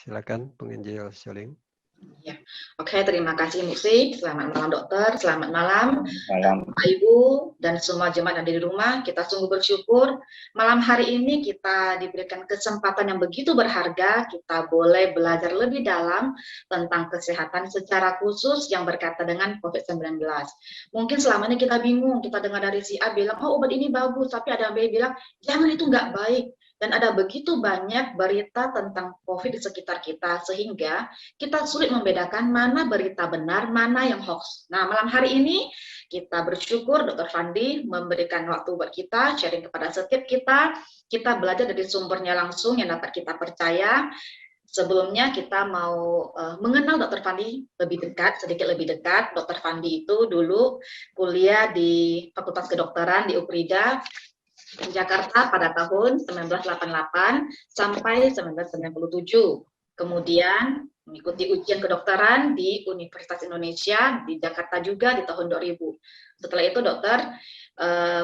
Silakan penginjil Sioling. Ya. Oke, terima kasih Musik. Selamat malam dokter, selamat malam Malam. Bapak Ibu dan semua jemaat yang ada di rumah. Kita sungguh bersyukur malam hari ini kita diberikan kesempatan yang begitu berharga. Kita boleh belajar lebih dalam tentang kesehatan secara khusus yang berkaitan dengan COVID-19. Mungkin selama ini kita bingung, kita dengar dari si A bilang, oh obat ini bagus, tapi ada yang B bilang, jangan itu nggak baik. Dan ada begitu banyak berita tentang COVID di sekitar kita, sehingga kita sulit membedakan mana berita benar, mana yang hoax. Nah, malam hari ini kita bersyukur Dr. Fandi memberikan waktu buat kita, sharing kepada setiap kita belajar dari sumbernya langsung yang dapat kita percaya. Sebelumnya kita mau mengenal Dr. Fandi lebih dekat, sedikit lebih dekat. Dr. Fandi itu dulu kuliah di Fakultas Kedokteran di UPRIDA, Jakarta pada tahun 1988 sampai 1997. Kemudian mengikuti ujian kedokteran di Universitas Indonesia di Jakarta juga di tahun 2000. Setelah itu dokter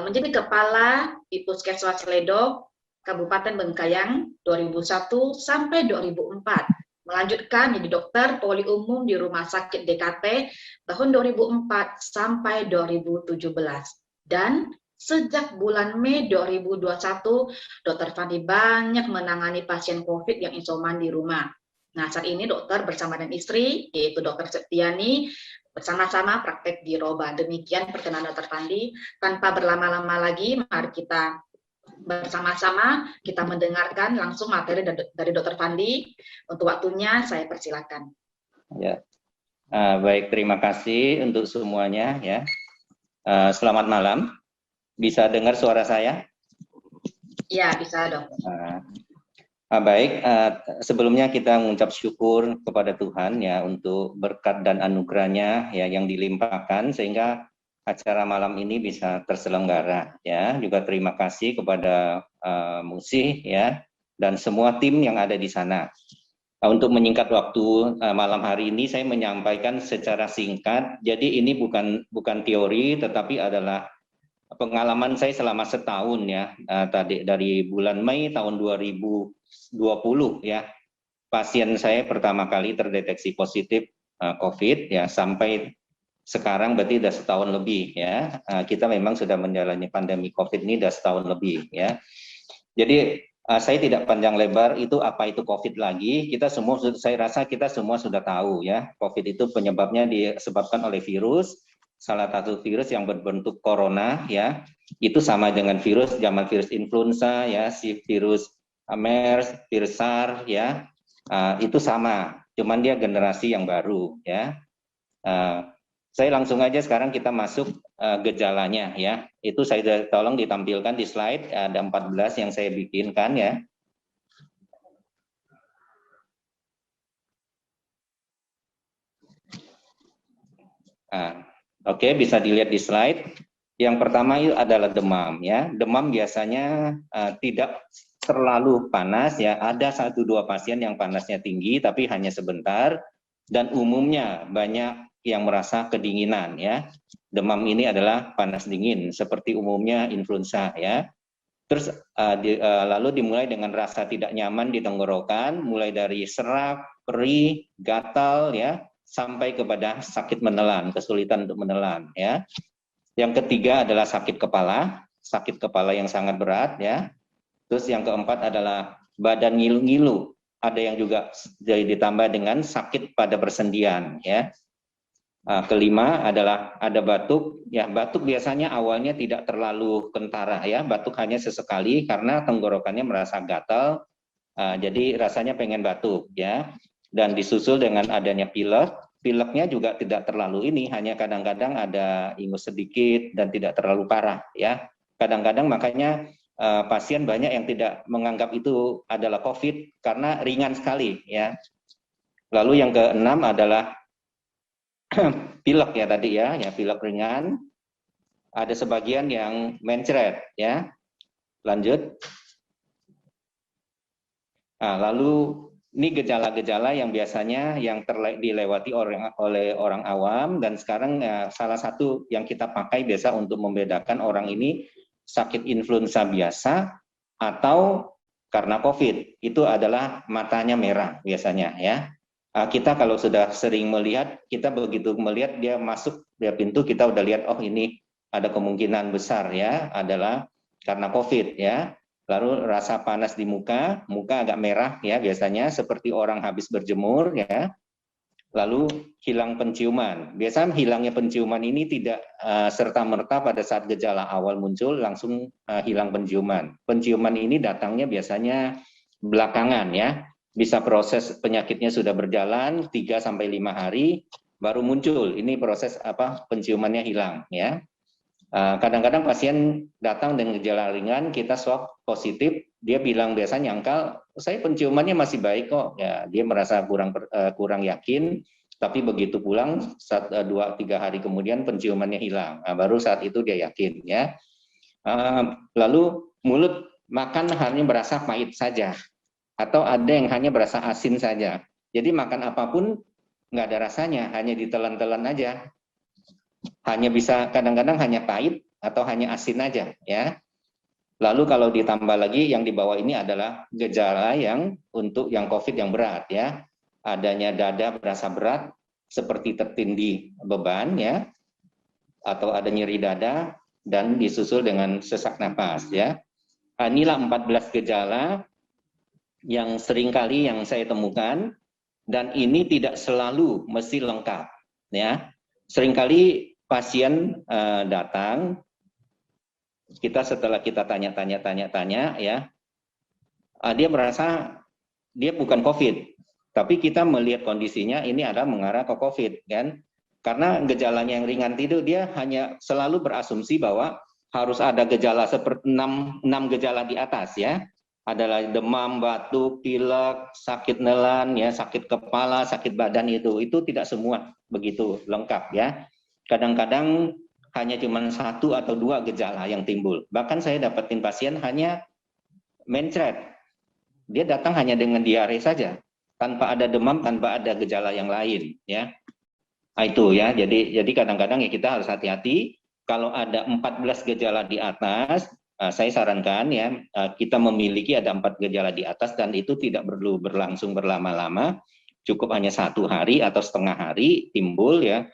menjadi kepala di Puskesmas Sledok, Kabupaten Bengkayang 2001 sampai 2004. Melanjutkan menjadi dokter poli umum di Rumah Sakit DKT tahun 2004 sampai 2017. Dan sejak bulan Mei 2021, Dr. Fandi banyak menangani pasien COVID yang isoman di rumah. Nah, saat ini dokter bersama dengan istri, yaitu Dr. Septiani, bersama-sama praktek di Roba. Demikian perkenalan Dr. Fandi. Tanpa berlama-lama lagi, mari kita bersama-sama kita mendengarkan langsung materi dari Dr. Fandi. Untuk waktunya, saya persilakan. Ya, baik, terima kasih untuk semuanya. Ya, selamat malam. Bisa dengar suara saya? Ya, bisa dok. Baik, sebelumnya kita mengucap syukur kepada Tuhan ya untuk berkat dan anugerahnya ya yang dilimpahkan sehingga acara malam ini bisa terselenggara ya. Juga terima kasih kepada Musik ya dan semua tim yang ada di sana. Untuk menyingkat waktu malam hari ini saya menyampaikan secara singkat. Jadi ini bukan teori tetapi adalah pengalaman saya selama setahun ya, tadi dari bulan Mei tahun 2020 ya, pasien saya pertama kali terdeteksi positif COVID ya, sampai sekarang berarti sudah setahun lebih ya. Kita memang sudah menjalani pandemi COVID ini sudah setahun lebih ya. Jadi saya tidak panjang lebar itu apa itu COVID lagi. Kita semua, saya rasa kita semua sudah tahu ya, COVID itu penyebabnya disebabkan oleh virus. Salah satu virus yang berbentuk corona ya, itu sama dengan virus zaman virus influenza ya, si virus MERS, virus SARS ya, itu sama, cuman dia generasi yang baru ya. Saya langsung aja sekarang kita masuk gejalanya ya. Itu saya tolong ditampilkan di slide, ada 14 yang saya bikinkan ya. Oke, bisa dilihat di slide. Yang pertama itu adalah demam ya. Demam biasanya tidak terlalu panas ya. Ada 1-2 pasien yang panasnya tinggi tapi hanya sebentar, dan umumnya banyak yang merasa kedinginan ya. Demam ini adalah panas dingin seperti umumnya influenza ya. Terus lalu dimulai dengan rasa tidak nyaman di tenggorokan, mulai dari serak, perih, gatal ya, sampai kepada sakit menelan, kesulitan untuk menelan ya. Yang ketiga adalah sakit kepala yang sangat berat ya. Terus yang keempat adalah badan ngilu-ngilu, ada yang juga jadi ditambah dengan sakit pada persendian ya. Kelima adalah ada batuk ya. Batuk biasanya awalnya tidak terlalu kentara ya, batuk hanya sesekali karena tenggorokannya merasa gatal, jadi rasanya pengen batuk ya. Dan disusul dengan adanya pilek. Pileknya juga tidak terlalu ini, hanya kadang-kadang ada ingus sedikit dan tidak terlalu parah ya. Kadang-kadang makanya pasien banyak yang tidak menganggap itu adalah COVID karena ringan sekali ya. Lalu yang keenam adalah pilek ya tadi ya, pilek ringan. Ada sebagian yang mencret ya. Lanjut. Lalu ini gejala-gejala yang biasanya yang dilewati oleh orang awam, dan sekarang salah satu yang kita pakai biasa untuk membedakan orang ini sakit influenza biasa atau karena COVID. Itu adalah matanya merah biasanya ya. Kita kalau sudah sering melihat, kita begitu melihat dia masuk dia pintu, kita udah lihat, oh ini ada kemungkinan besar ya adalah karena COVID ya. Lalu rasa panas di muka agak merah ya biasanya seperti orang habis berjemur ya. Lalu hilang penciuman. Biasanya hilangnya penciuman ini tidak serta-merta pada saat gejala awal muncul langsung hilang penciuman. Penciuman ini datangnya biasanya belakangan ya. Bisa proses penyakitnya sudah berjalan 3 sampai 5 hari baru muncul. Ini proses penciumannya hilang ya. Kadang-kadang pasien datang dengan gejala ringan, kita swab positif, dia bilang biasa nyangkal, saya penciumannya masih baik kok. Ya, dia merasa kurang yakin, tapi begitu pulang 2-3 hari kemudian penciumannya hilang. Baru saat itu dia yakin ya. Lalu mulut makan hanya berasa pahit saja, atau ada yang hanya berasa asin saja. Jadi makan apapun nggak ada rasanya, hanya ditelan-telan aja. Hanya bisa kadang-kadang hanya pahit atau hanya asin aja ya. Lalu kalau ditambah lagi yang di bawah ini adalah gejala yang untuk yang COVID yang berat ya. Adanya dada berasa berat seperti tertindih beban ya, atau ada nyeri dada dan disusul dengan sesak napas ya. Inilah 14 gejala yang seringkali yang saya temukan, dan ini tidak selalu mesti lengkap ya. Seringkali pasien datang, kita setelah kita tanya ya, dia merasa dia bukan COVID, tapi kita melihat kondisinya ini adalah mengarah ke COVID kan, karena gejalanya yang ringan itu dia hanya selalu berasumsi bahwa harus ada gejala seperti 6 gejala di atas ya, adalah demam, batuk, pilek, sakit nelan ya, sakit kepala, sakit badan itu tidak semua begitu lengkap ya. Kadang-kadang hanya cuma 1 atau 2 gejala yang timbul. Bahkan saya dapetin pasien hanya mencret. Dia datang hanya dengan diare saja, tanpa ada demam, tanpa ada gejala yang lain ya. Itu ya. Jadi kadang-kadang ya kita harus hati-hati kalau ada 14 gejala di atas. Saya sarankan ya, kita memiliki ada 4 gejala di atas dan itu tidak perlu berlangsung berlama-lama, cukup hanya 1 hari atau setengah hari timbul ya.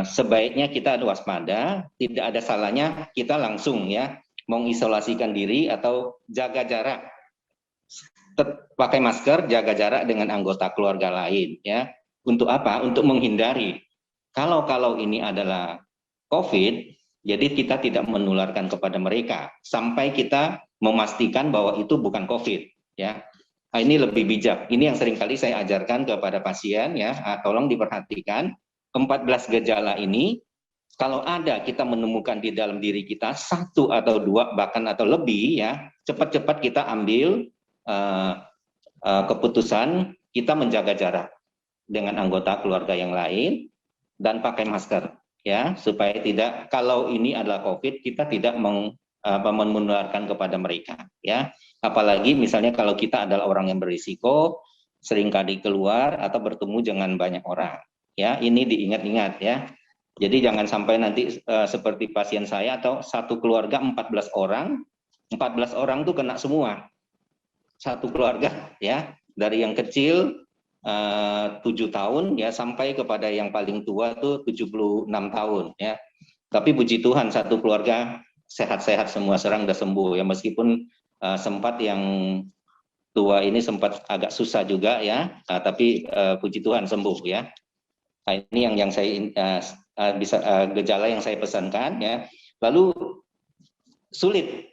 Sebaiknya kita waspada, tidak ada salahnya kita langsung ya mengisolasikan diri atau jaga jarak, pakai masker, jaga jarak dengan anggota keluarga lain ya. Untuk apa? Untuk menghindari kalau ini adalah COVID, jadi kita tidak menularkan kepada mereka sampai kita memastikan bahwa itu bukan COVID ya. Ini lebih bijak. Ini yang seringkali saya ajarkan kepada pasien ya. Tolong diperhatikan 14 gejala ini. Kalau ada kita menemukan di dalam diri kita 1 atau 2 bahkan atau lebih ya, cepat-cepat kita ambil keputusan kita menjaga jarak dengan anggota keluarga yang lain dan pakai masker. Ya, supaya tidak, kalau ini adalah COVID, kita tidak menularkan kepada mereka ya. Apalagi misalnya kalau kita adalah orang yang berisiko, seringkali keluar atau bertemu dengan banyak orang ya. Ini diingat-ingat ya. Jadi jangan sampai nanti seperti pasien saya, atau satu keluarga 14 orang tuh kena semua, satu keluarga ya, dari yang kecil 7 tahun ya sampai kepada yang paling tua tuh 76 tahun ya. Tapi puji Tuhan satu keluarga sehat-sehat semua, sekarang udah sembuh ya, meskipun sempat yang tua ini sempat agak susah juga ya, tapi puji Tuhan sembuh ya. Nah, ini yang saya bisa gejala yang saya pesankan ya. Lalu sulit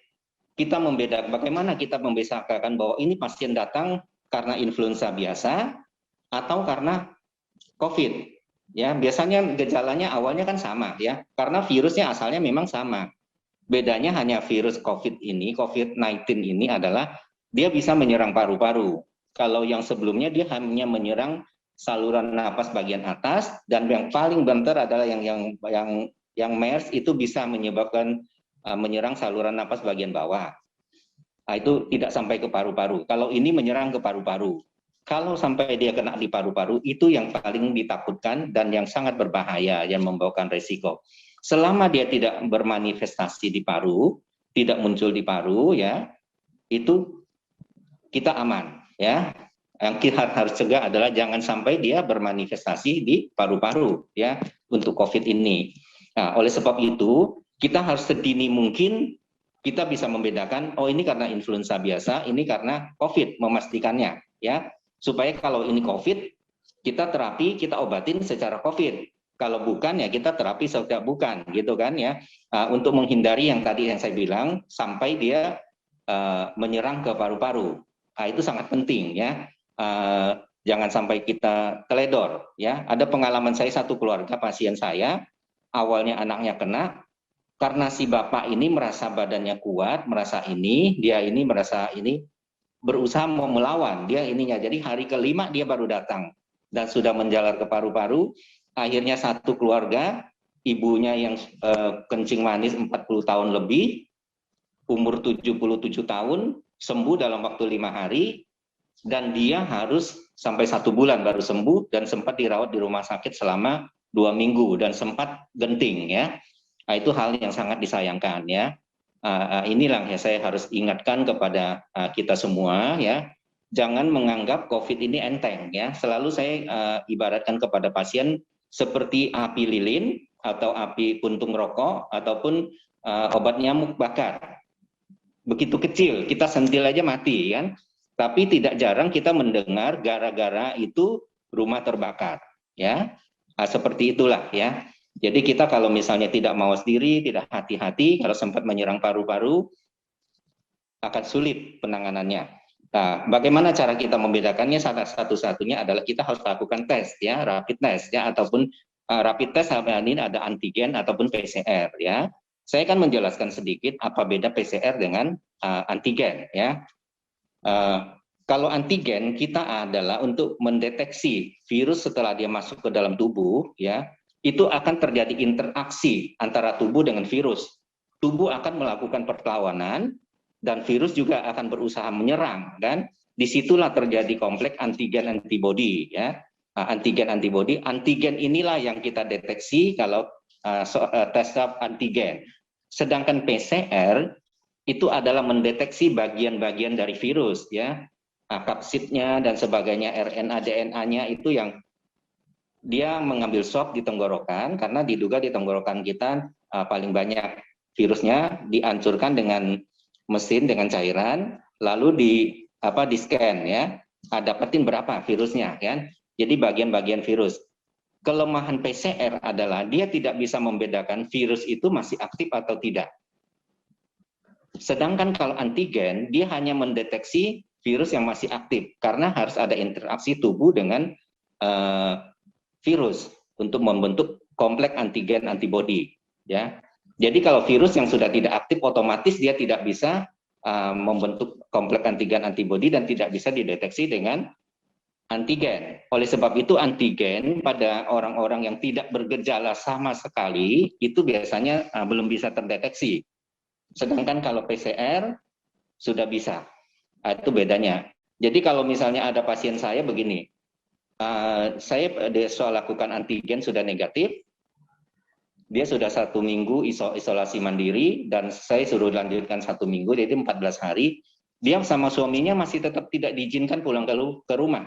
kita membedakan, bagaimana kita membedakan bahwa ini pasien datang karena influenza biasa atau karena COVID ya. Biasanya gejalanya awalnya kan sama ya, karena virusnya asalnya memang sama. Bedanya hanya virus COVID-19 ini adalah dia bisa menyerang paru-paru. Kalau yang sebelumnya dia hanya menyerang saluran napas bagian atas, dan yang paling banter adalah yang MERS itu bisa menyebabkan menyerang saluran napas bagian bawah. Nah, itu tidak sampai ke paru-paru. Kalau ini menyerang ke paru-paru. Kalau sampai dia kena di paru-paru, itu yang paling ditakutkan dan yang sangat berbahaya, yang membawakan resiko. Selama dia tidak bermanifestasi di paru, tidak muncul di paru ya, itu kita aman, ya. Yang kita harus cegah adalah jangan sampai dia bermanifestasi di paru-paru, ya, untuk COVID ini. Nah, oleh sebab itu kita harus sedini mungkin kita bisa membedakan, oh ini karena influenza biasa, ini karena COVID, memastikannya, ya, supaya kalau ini COVID kita terapi, kita obatin secara COVID. Kalau bukan ya kita terapi sejak bukan, gitu kan ya. Untuk menghindari yang tadi yang saya bilang sampai dia menyerang ke paru-paru. Itu sangat penting ya. Jangan sampai kita teledor ya. Ada pengalaman saya satu keluarga pasien saya, awalnya anaknya kena karena si bapak ini merasa badannya kuat, merasa ini, dia ini merasa ini, berusaha mau melawan dia ininya. Jadi hari kelima dia baru datang dan sudah menjalar ke paru-paru. Akhirnya satu keluarga, ibunya yang kencing manis 40 tahun lebih, umur 77 tahun, sembuh dalam waktu 5 hari, dan dia harus sampai 1 bulan baru sembuh, dan sempat dirawat di rumah sakit selama 2 minggu, dan sempat genting ya. Itu hal yang sangat disayangkan ya. Inilah yang saya harus ingatkan kepada kita semua ya. Jangan menganggap COVID ini enteng ya. Selalu saya ibaratkan kepada pasien seperti api lilin atau api puntung rokok ataupun obat nyamuk bakar. Begitu kecil, kita sentil aja mati kan. Tapi tidak jarang kita mendengar gara-gara itu rumah terbakar ya. Seperti itulah ya. Jadi kita kalau misalnya tidak mawas diri, tidak hati-hati, kalau sempat menyerang paru-paru akan sulit penanganannya. Nah, bagaimana cara kita membedakannya? Satu-satunya adalah kita harus lakukan tes ya, rapid test ya, ataupun rapid test ini ada antigen ataupun PCR ya. Saya akan menjelaskan sedikit apa beda PCR dengan antigen ya. Kalau antigen kita adalah untuk mendeteksi virus setelah dia masuk ke dalam tubuh ya, itu akan terjadi interaksi antara tubuh dengan virus. Tubuh akan melakukan perlawanan dan virus juga akan berusaha menyerang, dan disitulah terjadi kompleks antigen antibody ya. Antigen antibody, antigen inilah yang kita deteksi kalau tes swab antigen. Sedangkan PCR itu adalah mendeteksi bagian-bagian dari virus ya. Kapsidnya dan sebagainya, RNA, DNA-nya itu yang dia mengambil swab di tenggorokan karena diduga di tenggorokan kita paling banyak virusnya, dihancurkan dengan mesin dengan cairan, lalu di scan ya, dapetin berapa virusnya kan. Jadi bagian-bagian virus. Kelemahan PCR adalah dia tidak bisa membedakan virus itu masih aktif atau tidak. Sedangkan kalau antigen dia hanya mendeteksi virus yang masih aktif karena harus ada interaksi tubuh dengan virus untuk membentuk kompleks antigen antibody ya. Jadi kalau virus yang sudah tidak aktif otomatis dia tidak bisa membentuk kompleks antigen antibody dan tidak bisa dideteksi dengan antigen. Oleh sebab itu antigen pada orang-orang yang tidak bergejala sama sekali itu biasanya belum bisa terdeteksi. Sedangkan kalau PCR sudah bisa. Itu bedanya. Jadi kalau misalnya ada pasien saya begini, saya soal lakukan antigen sudah negatif, dia sudah 1 minggu isolasi mandiri dan saya suruh lanjutkan 1 minggu, jadi 14 hari, dia sama suaminya masih tetap tidak diizinkan pulang ke rumah.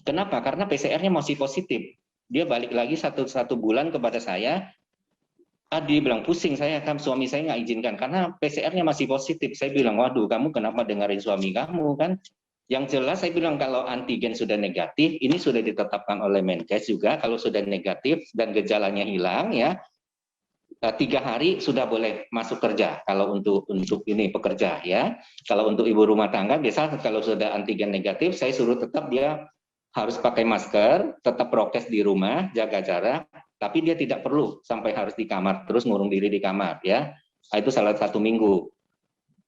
Kenapa? Karena PCR-nya masih positif. Dia balik lagi satu bulan kepada saya, dia bilang pusing saya kan, suami saya nggak izinkan karena PCR-nya masih positif. Saya bilang, waduh kamu kenapa dengerin suami kamu kan? Yang jelas saya bilang kalau antigen sudah negatif, ini sudah ditetapkan oleh Menkes juga, kalau sudah negatif dan gejalanya hilang ya, 3 hari sudah boleh masuk kerja kalau untuk ini pekerja ya. Kalau untuk ibu rumah tangga biasa kalau sudah antigen negatif, saya suruh tetap dia harus pakai masker, tetap prokes di rumah, jaga jarak, tapi dia tidak perlu sampai harus di kamar terus ngurung diri di kamar ya. Itu salah 1 minggu.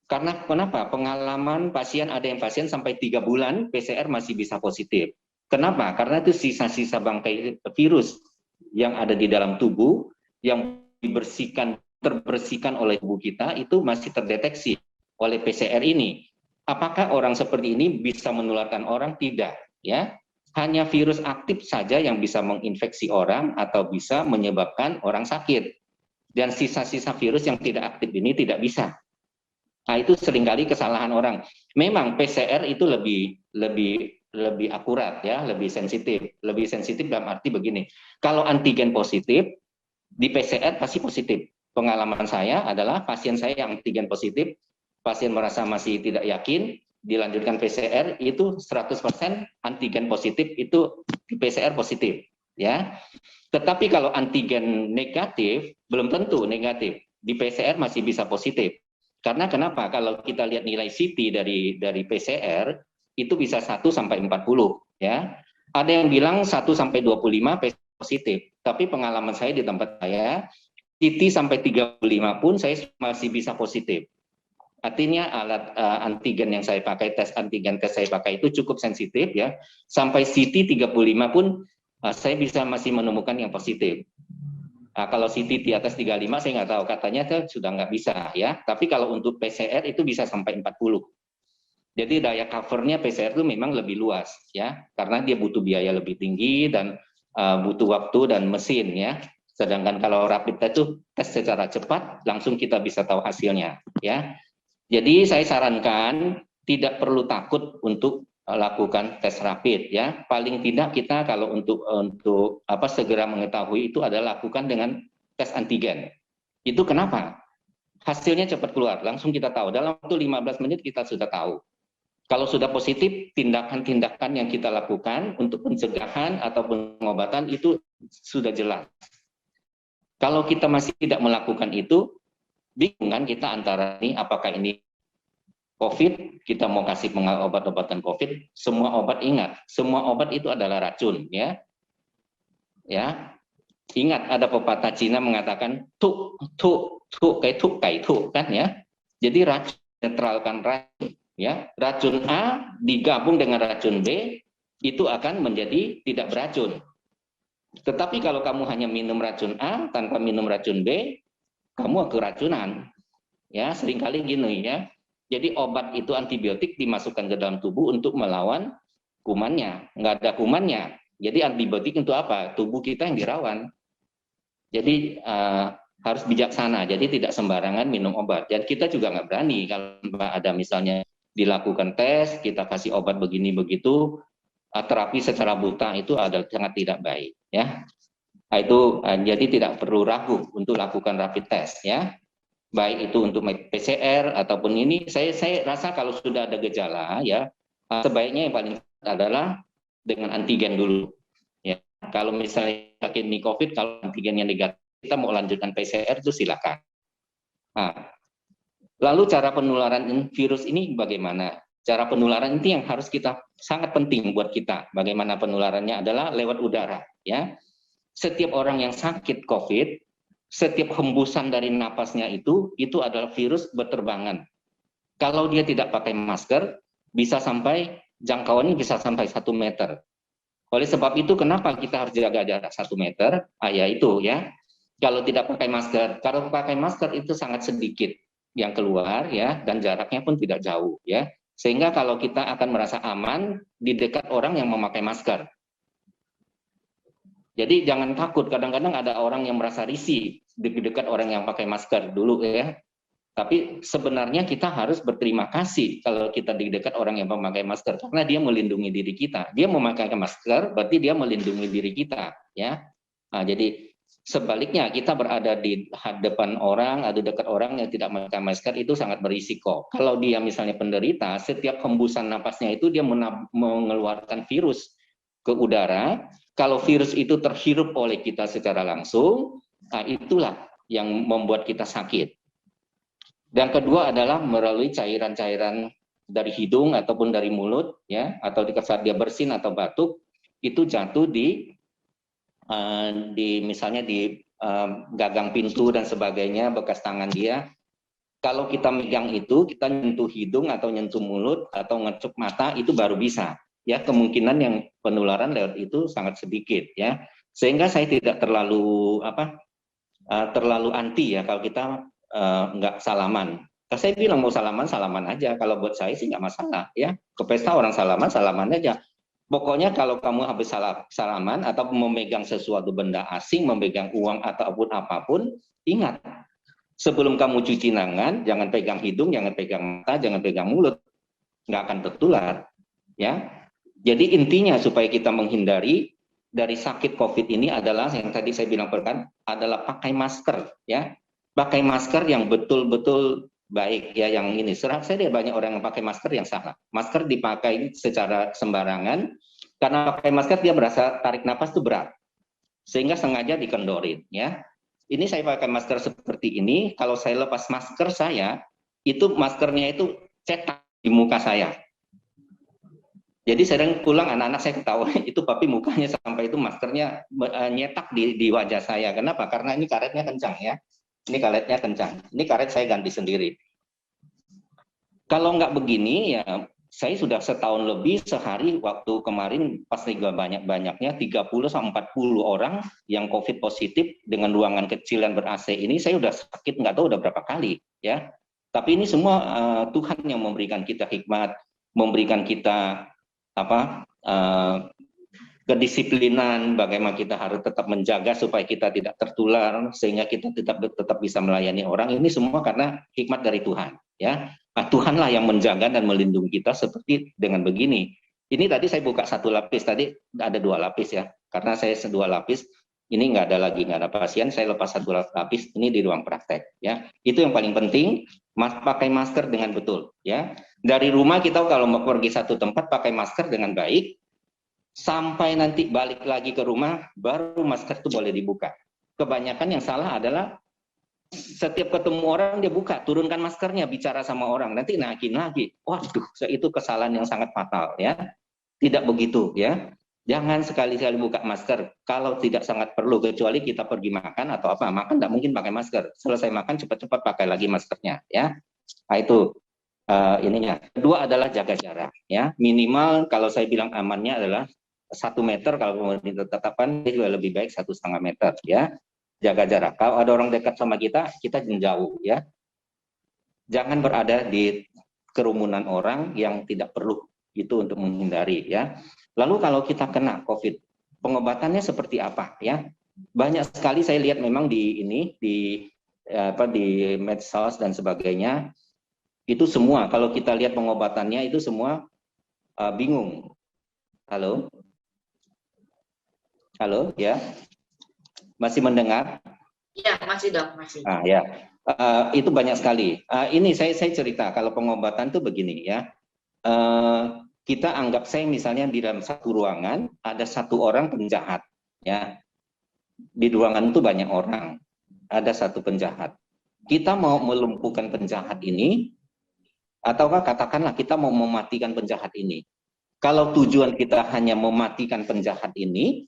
Karena kenapa? Pengalaman pasien, ada yang pasien sampai 3 bulan PCR masih bisa positif. Kenapa? Karena itu sisa-sisa bangkai virus yang ada di dalam tubuh yang terbersihkan oleh tubuh kita itu masih terdeteksi oleh PCR ini. Apakah orang seperti ini bisa menularkan orang? Tidak ya. Hanya virus aktif saja yang bisa menginfeksi orang atau bisa menyebabkan orang sakit. Dan sisa-sisa virus yang tidak aktif ini tidak bisa. Nah, itu seringkali kesalahan orang. Memang PCR itu lebih akurat ya, lebih sensitif. Lebih sensitif dalam arti begini. Kalau antigen positif di PCR pasti positif. Pengalaman saya adalah pasien saya yang antigen positif, pasien merasa masih tidak yakin, dilanjutkan PCR itu 100% antigen positif itu di PCR positif ya. Tetapi kalau antigen negatif belum tentu negatif. Di PCR masih bisa positif. Karena kenapa? Kalau kita lihat nilai CT dari PCR itu bisa 1 sampai 40 ya. Ada yang bilang 1 sampai 25 PCR positif. Tapi pengalaman saya di tempat saya CT sampai 35 pun saya masih bisa positif. Artinya alat antigen yang saya pakai, tes antigen tes saya pakai itu cukup sensitif ya. Sampai CT 35 pun saya bisa masih menemukan yang positif. Nah, kalau CT di atas 35 saya nggak tahu, katanya sudah nggak bisa ya. Tapi kalau untuk PCR itu bisa sampai 40. Jadi daya covernya PCR itu memang lebih luas ya, karena dia butuh biaya lebih tinggi dan butuh waktu dan mesin ya. Sedangkan kalau rapid test itu tes secara cepat, langsung kita bisa tahu hasilnya ya. Jadi saya sarankan tidak perlu takut untuk lakukan tes rapid ya. Paling tidak kita kalau untuk segera mengetahui itu adalah lakukan dengan tes antigen. Itu kenapa? Hasilnya cepat keluar, langsung kita tahu. Dalam waktu 15 menit kita sudah tahu. Kalau sudah positif, tindakan-tindakan yang kita lakukan untuk pencegahan ataupun pengobatan itu sudah jelas. Kalau kita masih tidak melakukan itu, bingung kan kita antara ini apakah ini COVID, kita mau kasih obat-obatan COVID, semua obat ingat, semua obat itu adalah racun ya. Ya. Ingat ada pepatah Cina mengatakan tuk kayak tuk kai tuk kan ya. Jadi racun netralkan racun ya. Racun A digabung dengan racun B itu akan menjadi tidak beracun. Tetapi kalau kamu hanya minum racun A tanpa minum racun B, kamu keracunan. Ya, seringkali gini ya. Jadi obat itu antibiotik dimasukkan ke dalam tubuh untuk melawan kumannya. Nggak ada kumannya. Jadi antibiotik untuk apa? Tubuh kita yang dirawan. Jadi harus bijaksana. Jadi tidak sembarangan minum obat. Dan kita juga nggak berani kalau ada misalnya dilakukan tes, kita kasih obat begini begitu, terapi secara buta itu adalah sangat tidak baik. Ya, nah, itu jadi tidak perlu ragu untuk lakukan rapid test ya. Baik itu untuk PCR ataupun ini, saya rasa kalau sudah ada gejala ya, sebaiknya yang paling adalah dengan antigen dulu. Ya, kalau misalnya sakit ini COVID, kalau antigennya negatif, kita mau lanjutkan PCR itu silakan. Nah, lalu cara penularan virus ini bagaimana? Cara penularan ini yang harus kita sangat penting buat kita. Bagaimana penularannya adalah lewat udara. Ya, setiap orang yang sakit COVID, setiap hembusan dari napasnya itu adalah virus berterbangan. Kalau dia tidak pakai masker, bisa sampai jangkauannya bisa sampai 1 meter. Oleh sebab itu, kenapa kita harus jaga jarak 1 meter? Ya itu ya. Kalau tidak pakai masker, kalau pakai masker itu sangat sedikit yang keluar ya, dan jaraknya pun tidak jauh ya. Sehingga kalau kita akan merasa aman di dekat orang yang memakai masker. Jadi jangan takut, kadang-kadang ada orang yang merasa risih di dekat orang yang pakai masker dulu ya. Tapi sebenarnya kita harus berterima kasih kalau kita di dekat orang yang memakai masker, karena dia melindungi diri kita. Dia memakai masker berarti dia melindungi diri kita ya. Nah, jadi sebaliknya kita berada di hadapan orang, ada dekat orang yang tidak memakai masker itu sangat berisiko. Kalau dia misalnya penderita, setiap hembusan napasnya itu dia mengeluarkan virus ke udara. Kalau virus itu terhirup oleh kita secara langsung, nah itulah yang membuat kita sakit. Dan kedua adalah melalui cairan-cairan dari hidung ataupun dari mulut, ya, atau saat dia bersin atau batuk, itu jatuh di misalnya di gagang pintu dan sebagainya, bekas tangan dia. Kalau kita megang itu, kita nyentuh hidung atau nyentuh mulut atau ngecup mata, itu baru bisa. Ya, kemungkinan yang penularan lewat itu sangat sedikit ya, sehingga saya tidak terlalu terlalu anti ya kalau kita nggak salaman. Saya bilang mau salaman aja, kalau buat saya sih nggak masalah ya, ke pesta orang salaman aja. Pokoknya kalau kamu habis salaman atau memegang sesuatu benda asing, memegang uang ataupun apapun, ingat Sebelum kamu cuci tangan, jangan pegang hidung, jangan pegang mata, jangan pegang mulut, nggak akan tertular, ya. Jadi intinya supaya kita menghindari dari sakit COVID ini adalah yang tadi saya bilang adalah pakai masker, ya. Pakai masker yang betul-betul baik, ya. Yang ini, saya lihat banyak orang yang pakai masker yang salah. Masker dipakai secara sembarangan, karena pakai masker dia merasa tarik napas itu berat, sehingga sengaja dikendorin, ya. Ini saya pakai masker seperti ini, kalau saya lepas masker saya, itu maskernya itu cetak di muka saya. Jadi sering pulang anak-anak saya ketawa, itu papi mukanya sampai itu maskernya nyetak di wajah saya. Kenapa? Karena ini karetnya kencang, ya. Ini karetnya kencang. Ini karet saya ganti sendiri. Kalau nggak begini, ya saya sudah setahun lebih sehari waktu kemarin pas liga banyak-banyaknya 30-40 orang yang COVID positif dengan ruangan kecil yang ber-AC ini, saya udah sakit nggak tahu udah berapa kali, ya. Tapi ini semua Tuhan yang memberikan kita hikmat, memberikan kita kedisiplinan, bagaimana kita harus tetap menjaga supaya kita tidak tertular, sehingga kita tetap bisa melayani orang. Ini semua karena hikmat dari Tuhan, ya. Nah, Tuhanlah yang menjaga dan melindungi kita seperti dengan begini. Ini tadi saya buka satu lapis, tadi ada 2 lapis, ya. Karena saya 2 lapis, ini nggak ada pasien, saya lepas 1 lapis, ini di ruang praktek, ya. Itu yang paling penting, pakai masker dengan betul, ya. Dari rumah kita kalau mau pergi satu tempat pakai masker dengan baik, sampai nanti balik lagi ke rumah, baru masker itu boleh dibuka. Kebanyakan yang salah adalah setiap ketemu orang dia buka, turunkan maskernya, bicara sama orang, nanti naikin lagi. Waduh, itu kesalahan yang sangat fatal, ya. Tidak begitu, ya. Jangan sekali-kali buka masker kalau tidak sangat perlu, kecuali kita pergi makan atau apa. Makan tidak mungkin pakai masker. Selesai makan cepat-cepat pakai lagi maskernya, ya. Nah, itu ininya. Kedua adalah jaga jarak, ya. Minimal kalau saya bilang amannya adalah 1 meter, kalau ditetapkan juga lebih baik 1,5 meter, ya. Jaga jarak. Kalau ada orang dekat sama kita menjauh, ya. Jangan berada di kerumunan orang yang tidak perlu, itu untuk menghindari, ya. Lalu kalau kita kena COVID, pengobatannya seperti apa, ya? Banyak sekali saya lihat memang di medsos dan sebagainya, itu semua kalau kita lihat pengobatannya itu semua bingung. Halo, ya. Masih mendengar? Ya, masih dok, masih. Ya, itu banyak sekali. Ini saya cerita kalau pengobatan itu begini, ya. Kita anggap saya misalnya di dalam satu ruangan ada 1 orang penjahat, ya. Di ruangan itu banyak orang, ada 1 penjahat. Kita mau melumpuhkan penjahat ini, ataukah katakanlah kita mau mematikan penjahat ini. Kalau tujuan kita hanya mematikan penjahat ini,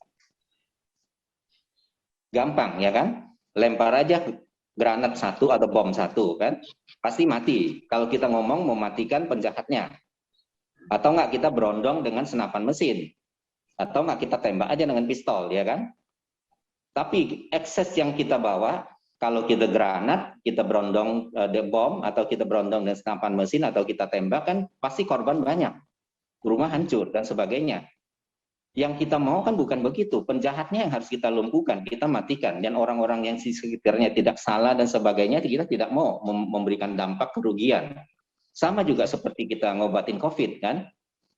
gampang, ya kan? Lempar aja granat 1 atau bom 1, kan? Pasti mati. Kalau kita ngomong mematikan penjahatnya. Atau enggak kita berondong dengan senapan mesin. Atau enggak kita tembak aja dengan pistol, ya kan? Tapi ekses yang kita bawa, kalau kita granat, kita berondong bom, atau kita berondong dengan senapan mesin, atau kita tembak, kan pasti korban banyak. Rumah hancur, dan sebagainya. Yang kita mau kan bukan begitu, penjahatnya yang harus kita lumpuhkan, kita matikan, dan orang-orang yang di sekitarnya tidak salah dan sebagainya, kita tidak mau memberikan dampak kerugian. Sama juga seperti kita ngobatin COVID, kan?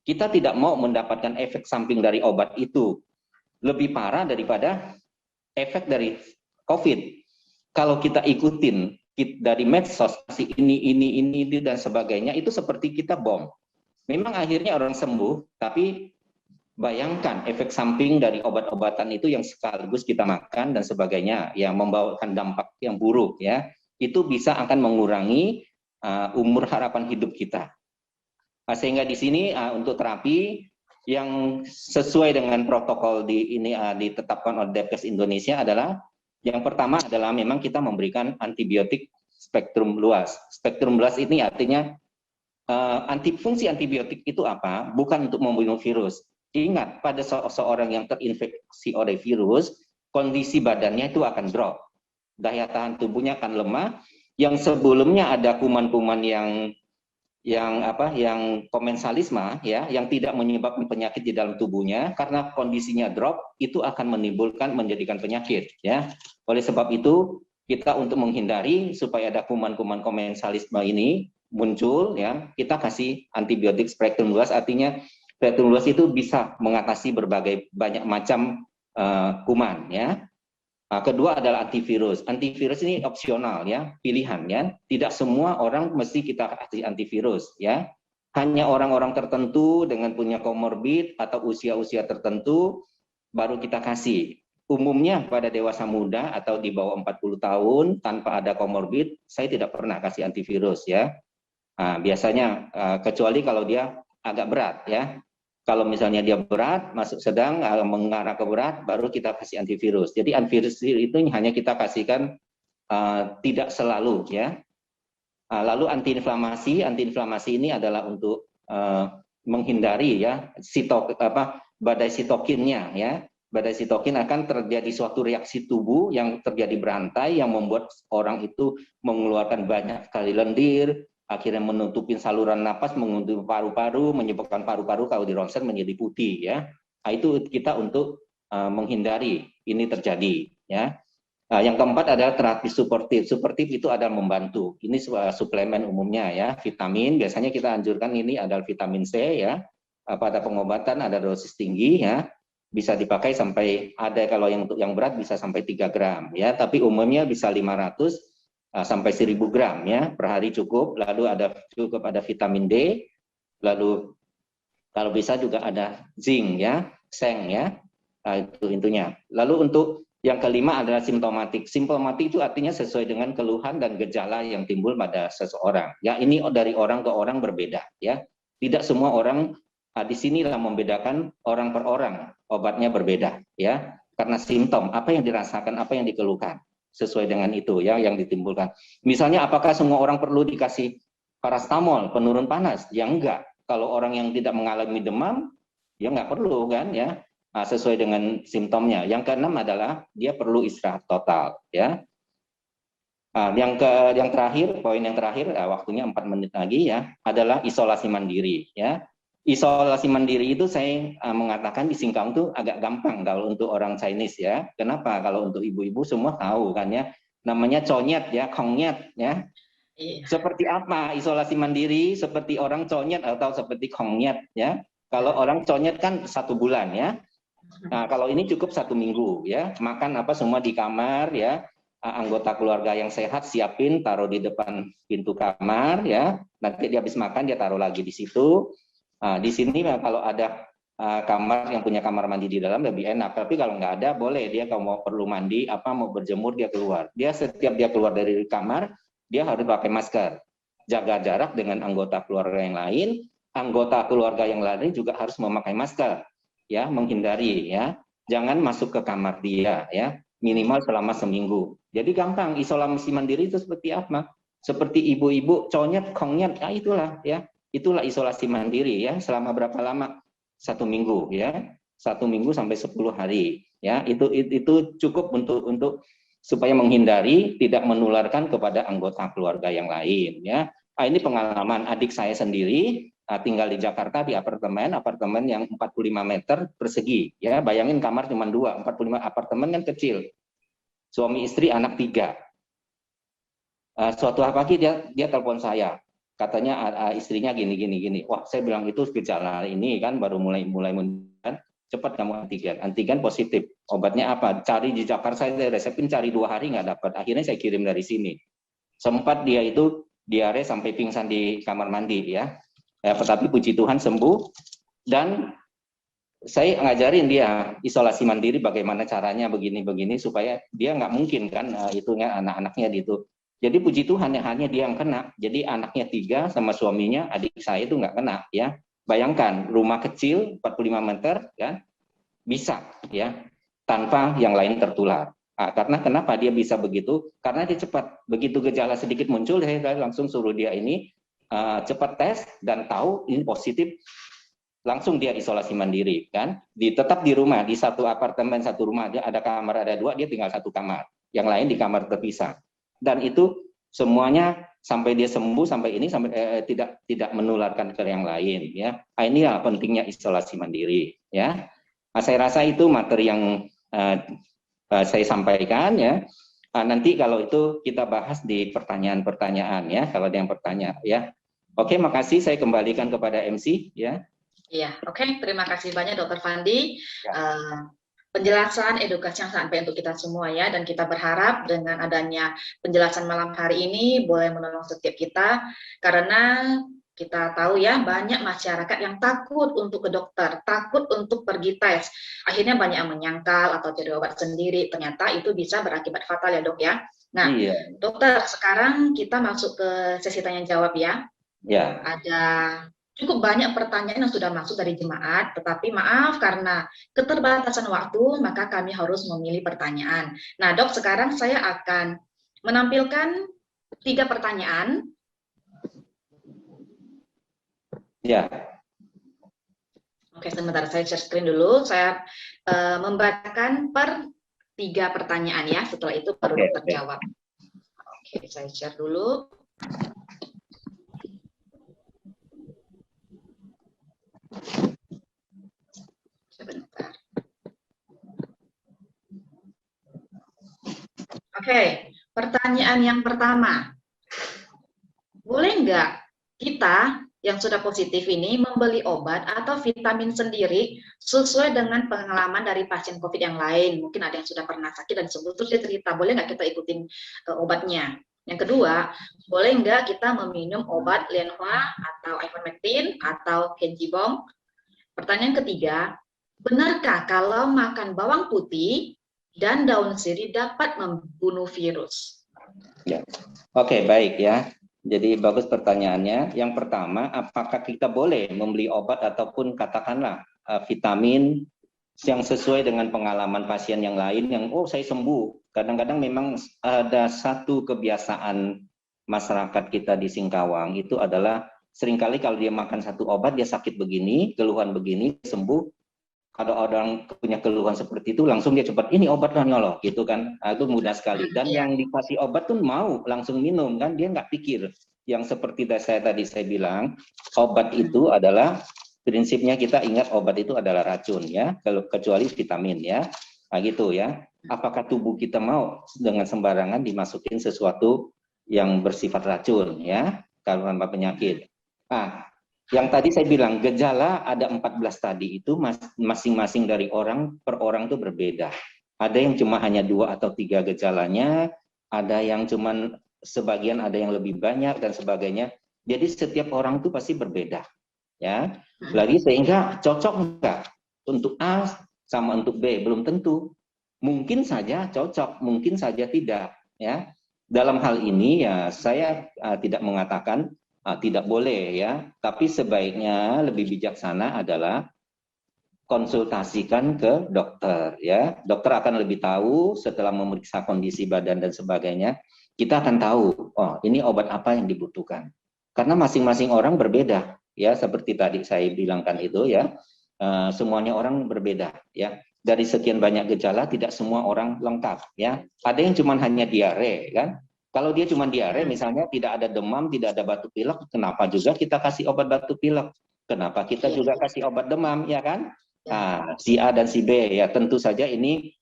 Kita tidak mau mendapatkan efek samping dari obat itu lebih parah daripada efek dari COVID. Kalau kita ikutin dari medsos, ini dan sebagainya, itu seperti kita bom. Memang akhirnya orang sembuh, tapi bayangkan efek samping dari obat-obatan itu yang sekaligus kita makan dan sebagainya, yang membawakan dampak yang buruk, ya. Itu bisa akan mengurangi umur harapan hidup kita. Sehingga di sini untuk terapi yang sesuai dengan protokol ditetapkan oleh Depkes Indonesia adalah yang pertama adalah memang kita memberikan antibiotik spektrum luas. Spektrum luas ini artinya fungsi antibiotik itu apa? Bukan untuk membunuh virus. Ingat, pada seorang yang terinfeksi oleh virus, kondisi badannya itu akan drop. Daya tahan tubuhnya akan lemah. Yang sebelumnya ada kuman-kuman yang komensalisme, ya, yang tidak menyebabkan penyakit di dalam tubuhnya, karena kondisinya drop, itu akan menjadikan penyakit, ya. Oleh sebab itu, kita untuk menghindari supaya ada kuman-kuman komensalisme ini muncul, ya, kita kasih antibiotik spektrum luas. Artinya spektrum luas itu bisa mengatasi berbagai banyak macam kuman, ya. Kedua adalah antivirus. Antivirus ini opsional, ya, pilihan, ya. Tidak semua orang mesti kita kasih antivirus, ya. Hanya orang-orang tertentu dengan punya komorbid atau usia-usia tertentu baru kita kasih. Umumnya pada dewasa muda atau di bawah 40 tahun tanpa ada komorbid, saya tidak pernah kasih antivirus, ya. Biasanya kecuali kalau dia agak berat, ya. Kalau misalnya dia berat, masuk sedang, mengarah ke berat, baru kita kasih antivirus. Jadi antivirus itu hanya kita kasihkan tidak selalu, ya. Lalu antiinflamasi ini adalah untuk menghindari, ya, badai sitokinnya, ya. Badai sitokin akan terjadi suatu reaksi tubuh yang terjadi berantai yang membuat orang itu mengeluarkan banyak sekali lendir, akhirnya menutupin saluran napas, menutupi paru-paru, menyebabkan paru-paru kalau di ronsen menjadi putih, ya. Itu kita untuk menghindari ini terjadi, ya. Yang keempat adalah terapi suportif. Suportif itu adalah membantu. Ini suplemen umumnya, ya, vitamin. Biasanya kita anjurkan ini adalah vitamin C, ya. Pada pengobatan ada dosis tinggi, ya. Bisa dipakai sampai ada kalau yang untuk yang berat bisa sampai 3 gram, ya. Tapi umumnya bisa 500 sampai 1000 gram, ya, per hari cukup. Lalu cukup ada vitamin D, lalu kalau bisa juga ada zinc, ya, seng, ya. Itu intinya. Lalu untuk yang kelima adalah simptomatik. Simptomatik itu artinya sesuai dengan keluhan dan gejala yang timbul pada seseorang. Ya, ini dari orang ke orang berbeda, ya. Tidak semua orang, di sinilah membedakan orang per orang, obatnya berbeda, ya. Karena simptom, apa yang dirasakan, apa yang dikeluhkan. Sesuai dengan itu, ya, yang ditimbulkan. Misalnya apakah semua orang perlu dikasih parastamol penurun panas? Ya enggak. Kalau orang yang tidak mengalami demam, ya enggak perlu, kan, ya. Sesuai dengan simptomnya. Yang keenam adalah dia perlu istirahat total, ya. Yang terakhir, poin yang terakhir, waktunya 4 menit lagi, ya, adalah isolasi mandiri, ya. Isolasi mandiri itu saya mengatakan di Singkang itu agak gampang kalau untuk orang Chinese, ya. Kenapa? Kalau untuk ibu-ibu semua tahu, kan, ya. Namanya conyet, ya, kongnyet, ya. Seperti apa isolasi mandiri? Seperti orang conyet atau seperti kongnyet, ya. Kalau orang conyet kan 1 bulan, ya. Nah, kalau ini cukup 1 minggu, ya. Makan apa semua di kamar, ya. Anggota keluarga yang sehat siapin, taruh di depan pintu kamar, ya. Nanti dia habis makan dia taruh lagi di situ. Di sini kalau ada kamar yang punya kamar mandi di dalam lebih enak. Tapi kalau nggak ada, boleh dia kalau mau perlu mandi, mau berjemur dia keluar. Dia setiap dia keluar dari kamar, dia harus pakai masker. Jaga jarak dengan anggota keluarga yang lain. Anggota keluarga yang lain juga harus memakai masker, ya, menghindari, ya. Jangan masuk ke kamar dia, ya. Minimal selama seminggu. Jadi gampang isolasi mandiri itu seperti apa? Seperti ibu-ibu conyet, kongnyet, itulah, ya. Itulah isolasi mandiri, ya. Selama berapa lama? 1 minggu, ya. 1 minggu sampai 10 hari, ya. Itu cukup untuk supaya menghindari tidak menularkan kepada anggota keluarga yang lain, ya. Ini pengalaman adik saya sendiri, tinggal di Jakarta di apartemen yang 45 meter persegi, ya. Bayangin kamar cuma 2, 45 apartemen kan kecil. Suami istri anak 3. Suatu pagi dia telepon saya. Katanya istrinya gini. Wah, saya bilang itu gejala ini kan baru mulai kan. Cepat kamu antigen positif. Obatnya apa? Cari di Jakarta, saya resepin cari 2 hari nggak dapat. Akhirnya saya kirim dari sini. Sempat dia itu diare sampai pingsan di kamar mandi, ya. Tetapi puji Tuhan sembuh, dan saya ngajarin dia isolasi mandiri bagaimana caranya begini supaya dia nggak mungkin kan itunya anak-anaknya gitu. Jadi puji Tuhan hanya dia yang kena. Jadi anaknya 3 sama suaminya, adik saya itu nggak kena, ya. Bayangkan rumah kecil 45 meter, ya, bisa, ya, tanpa yang lain tertular. Karena kenapa dia bisa begitu? Karena dia cepat. Begitu gejala sedikit muncul, saya langsung suruh dia ini cepat tes dan tahu ini positif. Langsung dia isolasi mandiri, kan. Tetap di rumah, di satu apartemen, satu rumah, dia ada kamar, ada 2, dia tinggal 1 kamar. Yang lain di kamar terpisah. Dan itu semuanya sampai dia sembuh sampai tidak menularkan ke yang lain, ya. Inilah pentingnya isolasi mandiri, ya. Saya rasa itu materi yang saya sampaikan, ya. Nanti kalau itu kita bahas di pertanyaan-pertanyaan ya, kalau ada yang bertanya ya. Oke, makasih. Saya kembalikan kepada MC ya. Iya, oke. Terima kasih banyak Dokter Fandi. Ya. Penjelasan edukasi yang sampai untuk kita semua ya, dan kita berharap dengan adanya penjelasan malam hari ini boleh menolong setiap kita, karena kita tahu ya banyak masyarakat yang takut untuk ke dokter, takut untuk pergi tes, akhirnya banyak yang menyangkal atau cari obat sendiri, ternyata itu bisa berakibat fatal ya dok ya. Nah Iya. dokter, sekarang kita masuk ke sesi tanya jawab ya. Ya. Ada cukup banyak pertanyaan yang sudah masuk dari jemaat, tetapi maaf karena keterbatasan waktu, maka kami harus memilih pertanyaan. Nah, Dok, sekarang saya akan menampilkan 3 pertanyaan. Ya. Oke, sebentar saya share screen dulu. Saya membacakan per 3 pertanyaan ya. Setelah itu baru dokter jawab. Oke, saya share dulu. Sebentar. Oke, pertanyaan yang pertama. Boleh nggak kita yang sudah positif ini membeli obat atau vitamin sendiri sesuai dengan pengalaman dari pasien COVID yang lain? Mungkin ada yang sudah pernah sakit dan sembuh, terus dia cerita, boleh nggak kita ikutin obatnya? Yang kedua, boleh nggak kita meminum obat Lianhua atau ivermectin atau Kenjibong? Pertanyaan ketiga, benarkah kalau makan bawang putih dan daun sirih dapat membunuh virus? Ya. Oke, baik ya. Jadi bagus pertanyaannya. Yang pertama, apakah kita boleh membeli obat ataupun katakanlah vitamin yang sesuai dengan pengalaman pasien yang lain yang saya sembuh. Kadang-kadang memang ada satu kebiasaan masyarakat kita di Singkawang itu adalah seringkali kalau dia makan satu obat dia sakit begini, keluhan begini, sembuh. Kalau orang punya keluhan seperti itu langsung dia cepat ini obatnya loh gitu kan. Itu mudah sekali, dan yang dikasih obat tuh mau langsung minum kan, dia nggak pikir. Yang seperti saya bilang, obat itu adalah prinsipnya, kita ingat obat itu adalah racun ya, kalau kecuali vitamin ya. Nah gitu ya. Apakah tubuh kita mau dengan sembarangan dimasukin sesuatu yang bersifat racun ya, kalau tanpa penyakit. Nah, yang tadi saya bilang gejala ada 14 tadi itu masing-masing dari orang per orang itu berbeda. Ada yang cuma hanya 2 atau 3 gejalanya, ada yang cuma sebagian, ada yang lebih banyak dan sebagainya. Jadi setiap orang itu pasti berbeda, ya. Lagi sehingga cocok enggak untuk A sama untuk B belum tentu. Mungkin saja cocok, mungkin saja tidak, ya. Dalam hal ini ya saya tidak mengatakan tidak boleh ya, tapi sebaiknya lebih bijaksana adalah konsultasikan ke dokter ya. Dokter akan lebih tahu setelah memeriksa kondisi badan dan sebagainya. Kita akan tahu, oh ini obat apa yang dibutuhkan. Karena masing-masing orang berbeda ya, seperti tadi saya bilangkan itu ya. Semuanya orang berbeda ya. Dari sekian banyak gejala tidak semua orang lengkap ya. Ada yang cuma hanya diare kan. Kalau dia cuma diare misalnya, tidak ada demam, tidak ada batuk pilek, kenapa juga kita kasih obat batuk pilek? Kenapa kita juga kasih obat demam, ya kan? Nah, si A dan si B ya tentu saja ini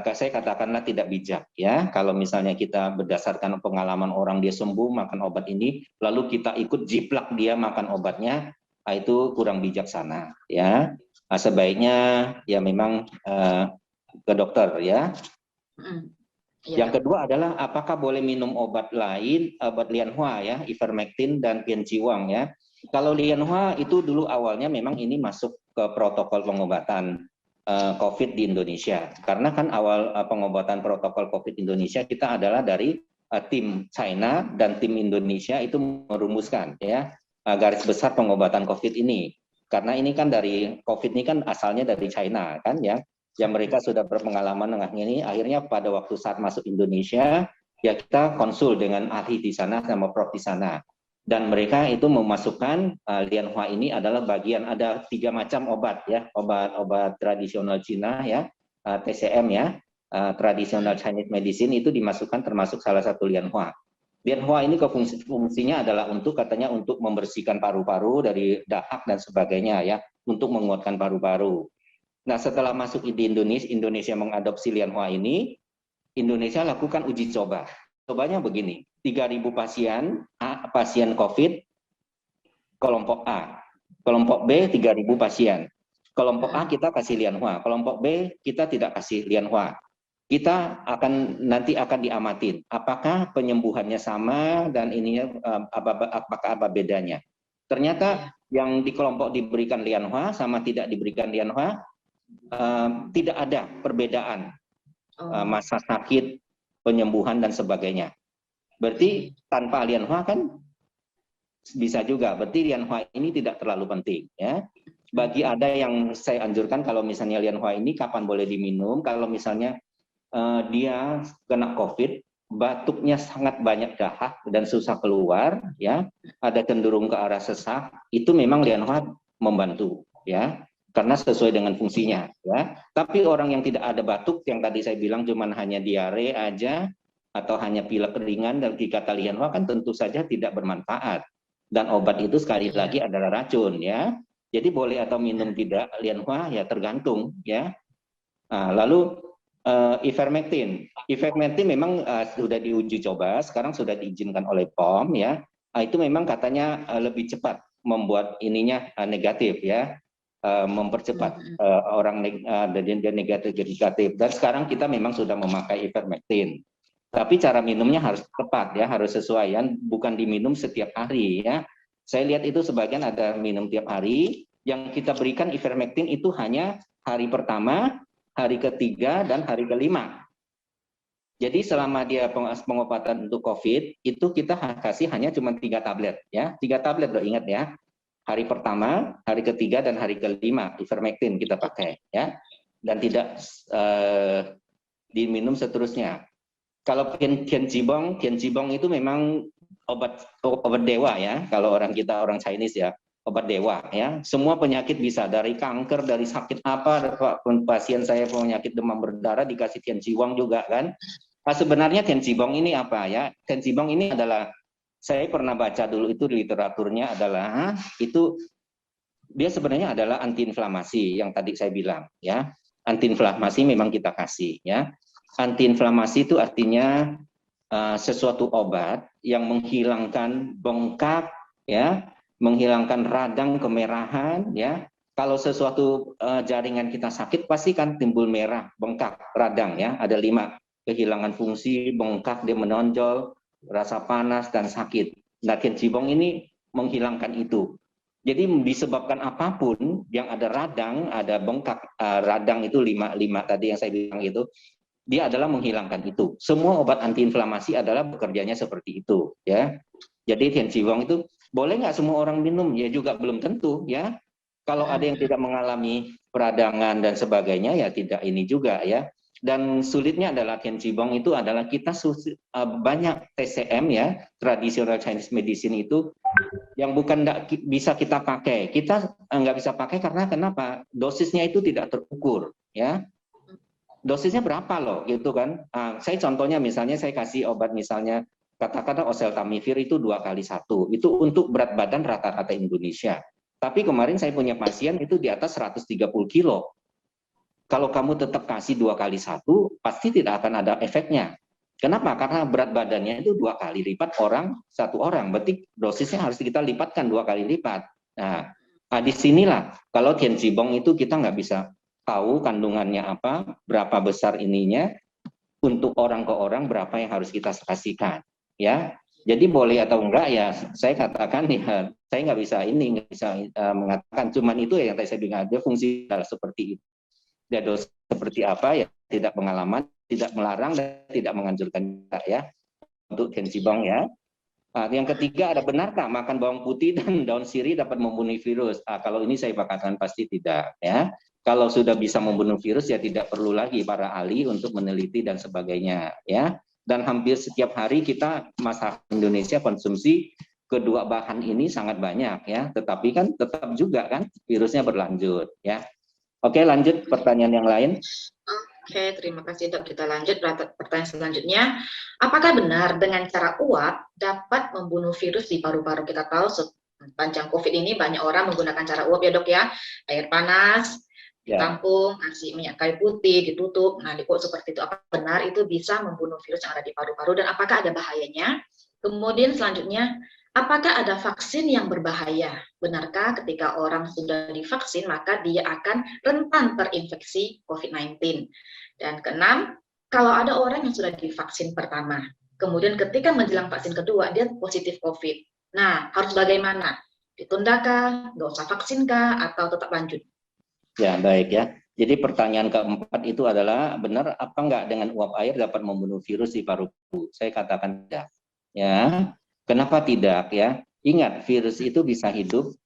saya katakanlah tidak bijak ya. Kalau misalnya kita berdasarkan pengalaman orang dia sembuh makan obat ini, lalu kita ikut jiplak dia makan obatnya, itu kurang bijaksana ya. Sebaiknya ya memang ke dokter ya. Yang kedua adalah apakah boleh minum obat lain, obat Lianhua ya, ivermectin dan Pienciwang ya. Kalau Lianhua itu dulu awalnya memang ini masuk ke protokol pengobatan COVID di Indonesia. Karena kan awal pengobatan protokol COVID Indonesia kita adalah dari tim China dan tim Indonesia itu merumuskan ya garis besar pengobatan COVID ini. Karena ini kan dari COVID ini kan asalnya dari China kan ya. Yang mereka sudah berpengalaman dengan ini, akhirnya pada waktu saat masuk Indonesia, ya kita konsul dengan ahli di sana sama prof di sana. Dan mereka itu memasukkan Lianhua ini adalah bagian, ada 3 macam obat ya, obat tradisional Cina ya, TCM ya, tradisional Chinese medicine itu dimasukkan termasuk salah satu Lianhua. Lianhua ini fungsinya adalah untuk katanya untuk membersihkan paru-paru dari dahak dan sebagainya ya, untuk menguatkan paru-paru. Nah, setelah masuk di Indonesia mengadopsi Lianhua ini, Indonesia lakukan uji coba. Cobanya begini, 3.000 pasien COVID, kelompok A. Kelompok B, 3.000 pasien. Kelompok A kita kasih Lianhua, kelompok B kita tidak kasih Lianhua. Kita nanti akan diamatin, apakah penyembuhannya sama dan ininya apakah apa bedanya. Ternyata yang di kelompok diberikan Lianhua sama tidak diberikan Lianhua, tidak ada perbedaan masa sakit, penyembuhan dan sebagainya. Berarti tanpa Lianhua kan bisa juga. Berarti Lianhua ini tidak terlalu penting, ya. Bagi ada yang saya anjurkan kalau misalnya Lianhua ini kapan boleh diminum, kalau misalnya dia kena COVID, batuknya sangat banyak dahak dan susah keluar, ya, ada cenderung ke arah sesak, itu memang Lianhua membantu, ya. Karena sesuai dengan fungsinya, ya. Tapi orang yang tidak ada batuk, yang tadi saya bilang cuman hanya diare aja atau hanya pilek ringan dan dikata Lianhua kan tentu saja tidak bermanfaat. Dan obat itu sekali lagi adalah racun, ya. Jadi boleh atau minum tidak Lianhua ya tergantung, ya. Nah, lalu ivermectin. Ivermectin memang sudah diuji coba, sekarang sudah diizinkan oleh POM, ya. Itu memang katanya lebih cepat membuat ininya negatif, ya. Mempercepat orang negatif. Dan sekarang kita memang sudah memakai ivermectin. Tapi cara minumnya harus tepat, ya, harus sesuai, bukan diminum setiap hari, ya. Saya lihat itu sebagian ada minum tiap hari. Yang kita berikan ivermectin itu hanya hari pertama, hari ketiga, dan hari kelima. Jadi selama dia pengobatan untuk COVID itu kita kasih hanya cuma 3 tablet, ya, 3 tablet loh, ingat ya. Hari pertama, hari ketiga, dan hari kelima ivermectin kita pakai, ya, dan tidak diminum seterusnya. Kalau Tianjibong itu memang obat dewa, ya. Kalau orang Chinese, ya, obat dewa, ya. Semua penyakit bisa, dari kanker, dari sakit apa, pasien saya penyakit demam berdarah dikasih Tianjibong juga, kan. Nah, sebenarnya Tianjibong ini apa, ya? Tianjibong ini adalah, saya pernah baca dulu itu di literaturnya adalah itu dia sebenarnya adalah antiinflamasi yang tadi saya bilang, ya. Antiinflamasi memang kita kasih, ya. Antiinflamasi itu artinya sesuatu obat yang menghilangkan bengkak, ya, menghilangkan radang kemerahan, ya. Kalau sesuatu jaringan kita sakit pasti kan timbul merah, bengkak, radang, ya. Ada 5, kehilangan fungsi, bengkak, dia menonjol, rasa panas dan sakit. Nah, Tianjibong ini menghilangkan itu. Jadi disebabkan apapun yang ada radang, ada bengkak, radang itu 5 tadi yang saya bilang itu, dia adalah menghilangkan itu. Semua obat antiinflamasi adalah bekerjanya seperti itu, ya. Jadi Tianjibong itu boleh nggak semua orang minum? Ya juga belum tentu, ya. Kalau ada yang tidak mengalami peradangan dan sebagainya, ya tidak ini juga, ya. Dan sulitnya adalah Tianjibong itu adalah kita banyak TCM, ya, traditional Chinese medicine itu yang bukan bisa kita pakai. Kita nggak bisa pakai karena kenapa? Dosisnya itu tidak terukur, ya. Dosisnya berapa loh, gitu kan? Saya contohnya misalnya saya kasih obat misalnya katakanlah oseltamivir itu 2x1, itu untuk berat badan rata-rata Indonesia. Tapi kemarin saya punya pasien itu di atas 130 kilo. Kalau kamu tetap kasih 2x1, pasti tidak akan ada efeknya. Kenapa? Karena berat badannya itu 2 kali lipat satu orang. Berarti dosisnya harus kita lipatkan 2 kali lipat. Nah, disinilah kalau Tianjibong itu kita nggak bisa tahu kandungannya apa, berapa besar ininya, untuk orang ke orang berapa yang harus kita kasihkan, ya. Jadi boleh atau enggak, ya saya katakan, ya saya nggak bisa mengatakan, cuman itu yang tadi saya bilang, ada fungsi seperti itu. Dia dosis seperti apa, ya tidak pengalaman, tidak melarang dan tidak menganjurkan, ya, untuk Tianjibong, ya. Yang ketiga, ada benarkah makan bawang putih dan daun sirih dapat membunuh virus? Kalau ini saya katakan pasti tidak, ya. Kalau sudah bisa membunuh virus, ya tidak perlu lagi para ahli untuk meneliti dan sebagainya, ya. Dan hampir setiap hari kita masyarakat Indonesia konsumsi kedua bahan ini sangat banyak, ya. Tetapi kan tetap juga kan virusnya berlanjut, ya. Oke, lanjut pertanyaan yang lain. Oke, terima kasih Dok. Kita lanjut pertanyaan selanjutnya. Apakah benar dengan cara uap dapat membunuh virus di paru-paru? Kita tahu sepanjang COVID ini banyak orang menggunakan cara uap, ya Dok, ya. Air panas, Ya. ditampung, kasih minyak kayu putih, ditutup. Nah, di quote seperti itu, apa benar itu bisa membunuh virus yang ada di paru-paru dan apakah ada bahayanya? Kemudian selanjutnya, apakah ada vaksin yang berbahaya? Benarkah ketika orang sudah divaksin maka dia akan rentan terinfeksi COVID-19? Dan keenam, kalau ada orang yang sudah divaksin pertama, kemudian ketika menjelang vaksin kedua dia positif COVID. Nah, harus bagaimana? Ditundakah? Nggak usah vaksinkah? Atau tetap lanjut? Ya, baik ya. Jadi pertanyaan keempat itu adalah benar apa enggak dengan uap air dapat membunuh virus di paru-paru? Saya katakan tidak. Ya, kenapa tidak ya? Ingat, virus itu bisa hidup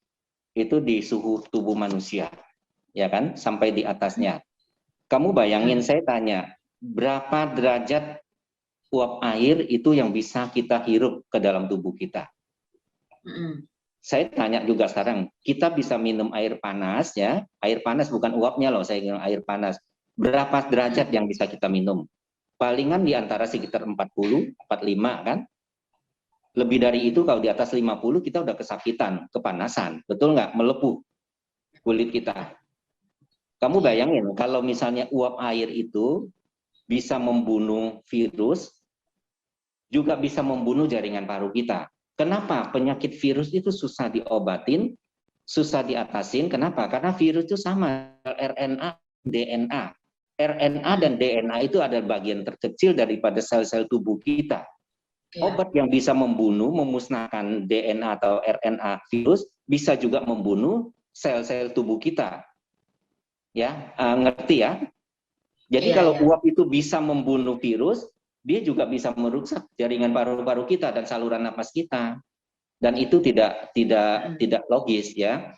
itu di suhu tubuh manusia, ya kan? Sampai di atasnya. Kamu bayangin, saya tanya, berapa derajat uap air itu yang bisa kita hirup ke dalam tubuh kita? Saya tanya juga sekarang, kita bisa minum air panas ya, air panas bukan uapnya loh, saya bilang air panas. Berapa derajat yang bisa kita minum? Palingan di antara sekitar 40, 45 kan? Lebih dari itu kalau di atas 50 kita udah kesakitan, kepanasan, betul nggak? Melepuh kulit kita. Kamu bayangin kalau misalnya uap air itu bisa membunuh virus, juga bisa membunuh jaringan paru kita. Kenapa? Penyakit virus itu susah diobatin, susah diatasin. Kenapa? Karena virus itu sama RNA, DNA. RNA dan DNA itu adalah bagian terkecil daripada sel-sel tubuh kita. Obat yang bisa membunuh, memusnahkan DNA atau RNA virus bisa juga membunuh sel-sel tubuh kita. Ya, ngerti ya? Jadi kalau uap itu bisa membunuh virus, dia juga bisa merusak jaringan paru-paru kita dan saluran napas kita. Dan itu tidak logis ya.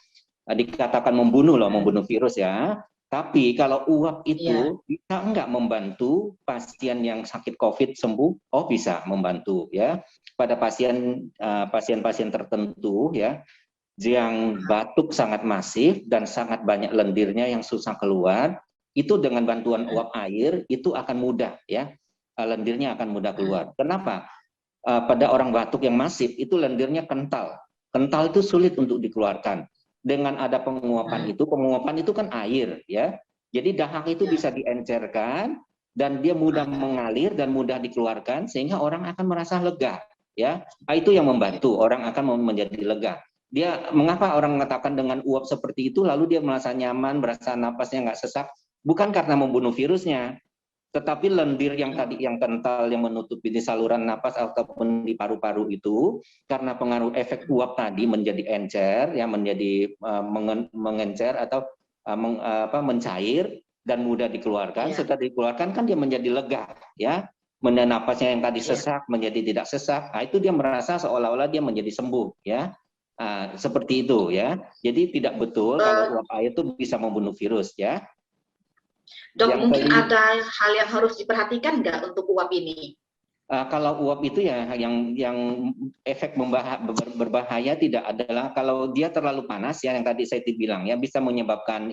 Dikatakan membunuh loh, membunuh virus ya. Tapi kalau uap itu bisa enggak membantu pasien yang sakit COVID sembuh? Oh, bisa membantu ya. Pada pasien-pasien tertentu ya, yang batuk sangat masif dan sangat banyak lendirnya yang susah keluar, itu dengan bantuan uap air itu akan mudah ya. Lendirnya akan mudah keluar. Kenapa? Pada orang batuk yang masif itu lendirnya kental. Kental itu sulit untuk dikeluarkan. Dengan ada penguapan itu kan air ya. Jadi dahak itu bisa diencerkan dan dia mudah mengalir dan mudah dikeluarkan sehingga orang akan merasa lega ya. Itu yang membantu orang akan menjadi lega. Dia mengapa orang mengatakan dengan uap seperti itu lalu dia merasa nyaman, merasa napasnya nggak sesak? Bukan karena membunuh virusnya, tetapi lendir yang tadi yang kental yang menutupi di saluran napas ataupun di paru-paru itu karena pengaruh efek uap tadi menjadi encer ya, menjadi mengencer atau mencair dan mudah dikeluarkan. Setelah dikeluarkan kan dia menjadi lega ya, napasnya yang tadi sesak menjadi tidak sesak. Nah, itu dia merasa seolah-olah dia menjadi sembuh ya. Seperti itu ya. Jadi tidak betul kalau uap air itu bisa membunuh virus ya. Dok, mungkin ada hal yang harus diperhatikan nggak untuk uap ini? Kalau uap itu ya yang efek berbahaya tidak adalah kalau dia terlalu panas ya, yang tadi saya bilang ya, bisa menyebabkan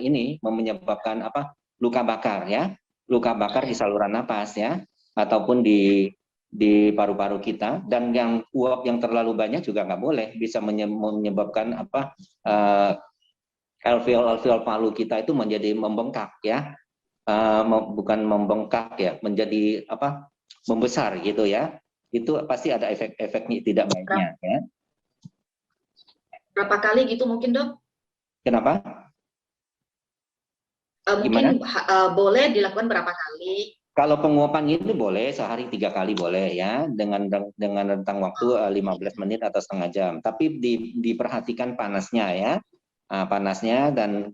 luka bakar ya, luka bakar di saluran napas ya, ataupun di paru-paru kita. Dan yang uap yang terlalu banyak juga nggak boleh, bisa menyebabkan alveol paru kita itu menjadi membengkak ya. Bukan membengkak ya, menjadi membesar gitu ya. Itu pasti ada efek-efeknya tidak baiknya ya. Berapa kali gitu mungkin, Dok? Kenapa? Mungkin boleh dilakukan berapa kali? Kalau penguapan itu boleh sehari 3 kali boleh ya, dengan rentang waktu 15 menit atau setengah jam. Tapi diperhatikan panasnya ya, panasnya dan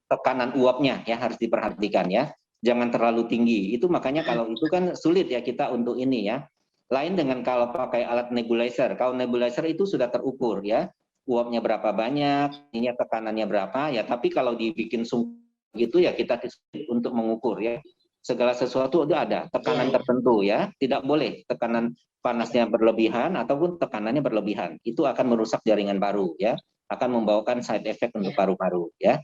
tekanan uapnya ya harus diperhatikan ya. Jangan terlalu tinggi. Itu makanya kalau itu kan sulit ya kita untuk ini ya. Lain dengan kalau pakai alat nebulizer. Kalau nebulizer itu sudah terukur ya. Uapnya berapa banyak, ini tekanannya berapa ya. Tapi kalau dibikin gitu ya kita untuk mengukur ya. Segala sesuatu itu ada tekanan tertentu ya. Tidak boleh tekanan panasnya berlebihan ataupun tekanannya berlebihan. Itu akan merusak jaringan paru ya. Akan membawakan side effect untuk paru-paru ya.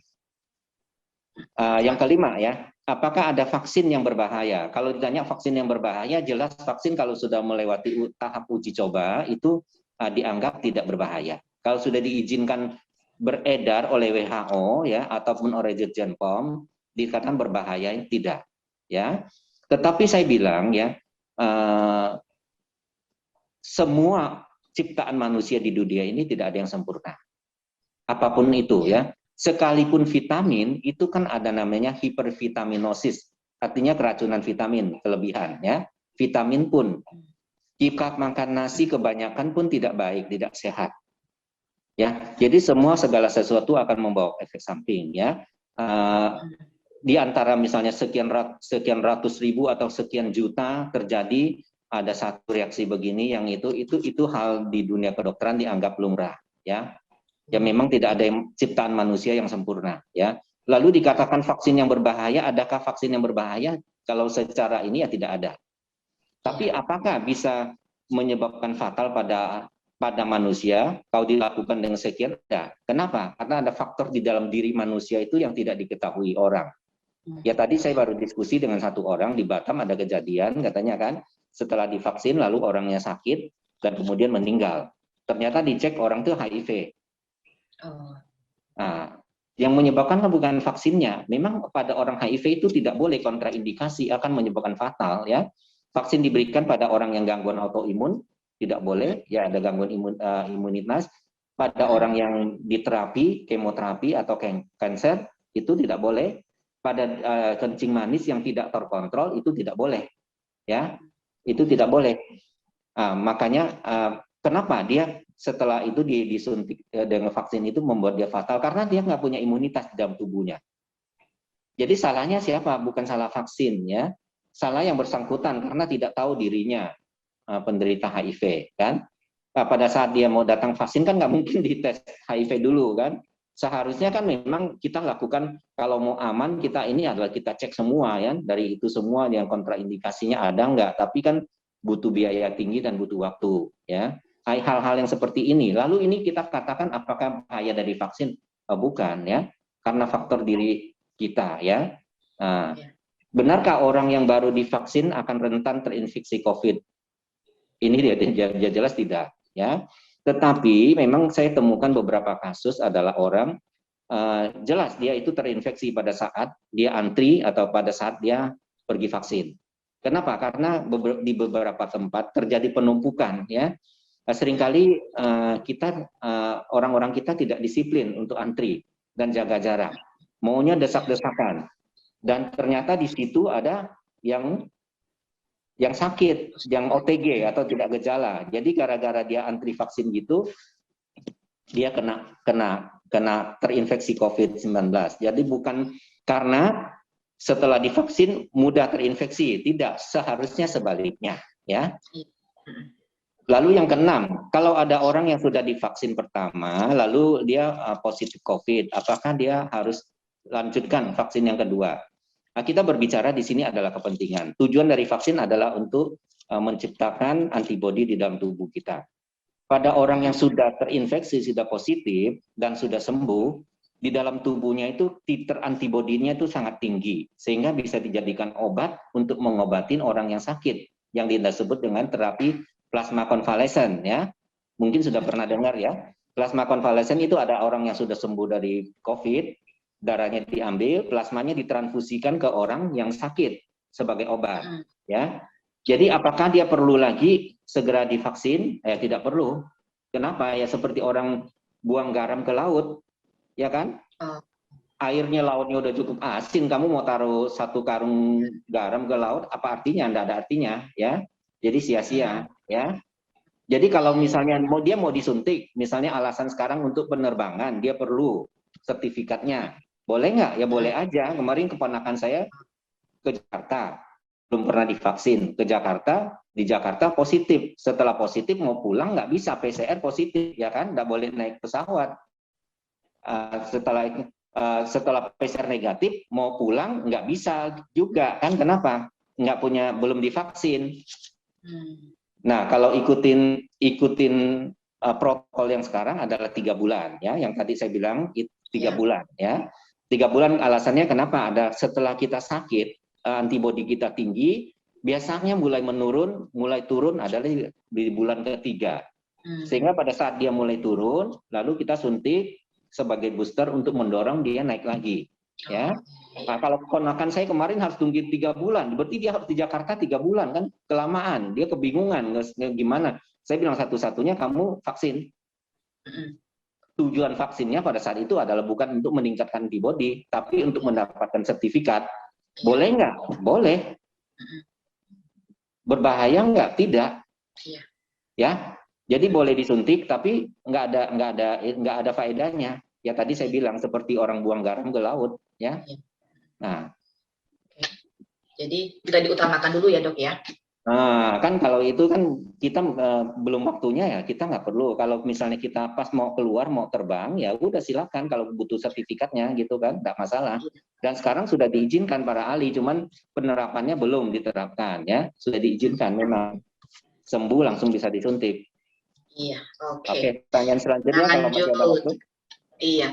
Yang kelima ya, apakah ada vaksin yang berbahaya? Kalau ditanya vaksin yang berbahaya, jelas vaksin kalau sudah melewati tahap uji coba itu dianggap tidak berbahaya. Kalau sudah diizinkan beredar oleh WHO ya ataupun oleh Dirjen POM dikatakan berbahaya, tidak ya. Tetapi saya bilang ya, semua ciptaan manusia di dunia ini tidak ada yang sempurna. Apapun itu ya. Sekalipun vitamin itu kan ada namanya hipervitaminosis, artinya keracunan vitamin kelebihan ya. Vitamin pun jika makan nasi kebanyakan pun tidak baik, tidak sehat. Ya, jadi segala sesuatu akan membawa efek samping ya. Di antara misalnya sekian ratus ribu atau sekian juta terjadi ada satu reaksi begini yang itu hal di dunia kedokteran dianggap lumrah ya. Ya memang tidak ada ciptaan manusia yang sempurna ya. Lalu dikatakan vaksin yang berbahaya, adakah vaksin yang berbahaya? Kalau secara ini ya tidak ada. Tapi apakah bisa menyebabkan fatal pada manusia kalau dilakukan dengan sekian? Ya. Kenapa? Karena ada faktor di dalam diri manusia itu yang tidak diketahui orang. Ya tadi saya baru diskusi dengan satu orang di Batam, ada kejadian katanya kan setelah divaksin lalu orangnya sakit dan kemudian meninggal. Ternyata dicek orang itu HIV. Nah, yang menyebabkan bukan vaksinnya. Memang pada orang HIV itu tidak boleh kontraindikasi, akan menyebabkan fatal ya. Vaksin diberikan pada orang yang gangguan autoimun tidak boleh, ya ada gangguan imunitas. Pada orang yang diterapi, kemoterapi atau kanker itu tidak boleh. Pada kencing manis yang tidak terkontrol itu tidak boleh, ya itu tidak boleh. Makanya kenapa dia setelah itu disuntik dengan vaksin itu membuat dia fatal karena dia nggak punya imunitas di dalam tubuhnya. Jadi salahnya siapa? Bukan salah vaksin ya, salah yang bersangkutan karena tidak tahu dirinya penderita HIV kan. Pada saat dia mau datang vaksin kan nggak mungkin dites HIV dulu kan. Seharusnya kan memang kita lakukan kalau mau aman kita ini adalah kita cek semua ya, dari itu semua yang kontraindikasinya ada nggak, tapi kan butuh biaya tinggi dan butuh waktu ya. Hal-hal yang seperti ini. Lalu ini kita katakan apakah bahaya dari vaksin? Bukan ya, karena faktor diri kita ya. Benarkah orang yang baru divaksin akan rentan terinfeksi COVID? Ini dia jelas tidak ya. Tetapi memang saya temukan beberapa kasus adalah orang jelas dia itu terinfeksi pada saat dia antri atau pada saat dia pergi vaksin. Kenapa? Karena di beberapa tempat terjadi penumpukan ya. Seringkali orang-orang kita tidak disiplin untuk antri dan jaga jarak. Maunya desak-desakan. Dan ternyata di situ ada yang sakit, yang OTG atau tidak gejala. Jadi gara-gara dia antri vaksin gitu, dia kena terinfeksi COVID-19. Jadi bukan karena setelah divaksin mudah terinfeksi, tidak, seharusnya sebaliknya ya. Lalu yang keenam, kalau ada orang yang sudah divaksin pertama, lalu dia positif COVID, apakah dia harus lanjutkan vaksin yang kedua? Nah, kita berbicara di sini adalah kepentingan. Tujuan dari vaksin adalah untuk menciptakan antibodi di dalam tubuh kita. Pada orang yang sudah terinfeksi, sudah positif, dan sudah sembuh, di dalam tubuhnya itu titer antibodinya itu sangat tinggi, sehingga bisa dijadikan obat untuk mengobatin orang yang sakit, yang disebut dengan terapi plasma konvalesen ya. Mungkin sudah pernah dengar ya. Plasma konvalesen itu ada orang yang sudah sembuh dari COVID, darahnya diambil, plasmanya ditransfusikan ke orang yang sakit sebagai obat ya. Jadi apakah dia perlu lagi segera divaksin? Tidak perlu. Kenapa? Ya seperti orang buang garam ke laut, ya kan? Airnya lautnya udah cukup asin, kamu mau taruh 1 karung garam ke laut, apa artinya? Tidak ada artinya ya. Jadi sia-sia ya. Jadi kalau misalnya dia mau disuntik, misalnya alasan sekarang untuk penerbangan, dia perlu sertifikatnya. Boleh nggak? Ya boleh aja. Kemarin keponakan saya ke Jakarta, belum pernah divaksin. Ke Jakarta, di Jakarta positif. Setelah positif mau pulang nggak bisa, PCR positif ya kan? Nggak boleh naik pesawat. Setelah PCR negatif mau pulang nggak bisa juga kan? Kenapa? Belum divaksin. Nah, kalau ikutin protokol yang sekarang adalah 3 bulan ya, yang tadi saya bilang 3 bulan ya. 3 bulan alasannya kenapa? Ada setelah kita sakit, antibodi kita tinggi, biasanya mulai turun adalah di bulan ketiga. Sehingga pada saat dia mulai turun, lalu kita suntik sebagai booster untuk mendorong dia naik lagi. Ya, nah, kalau keponakan saya kemarin harus tunggu 3 bulan, berarti dia harus di Jakarta 3 bulan kan, kelamaan, dia kebingungan gimana. Saya bilang satu-satunya kamu vaksin. Tujuan vaksinnya pada saat itu adalah bukan untuk meningkatkan antibodi, tapi untuk mendapatkan sertifikat. Boleh nggak? Boleh. Berbahaya nggak? Tidak. Ya, jadi boleh disuntik, tapi nggak ada faedahnya. Ya tadi saya bilang seperti orang buang garam ke laut, ya. Nah, jadi tidak diutamakan dulu ya dok ya. Nah, kan kalau itu kan kita belum waktunya ya, kita nggak perlu. Kalau misalnya kita pas mau keluar, mau terbang, ya udah silakan kalau butuh sertifikatnya gitu kan, nggak masalah. Dan sekarang sudah diizinkan para ahli, cuman penerapannya belum diterapkan ya. Sudah diizinkan memang sembuh langsung bisa disuntik. Iya, oke. Oke, pertanyaan selanjutnya kalau masih ada waktu. Iya.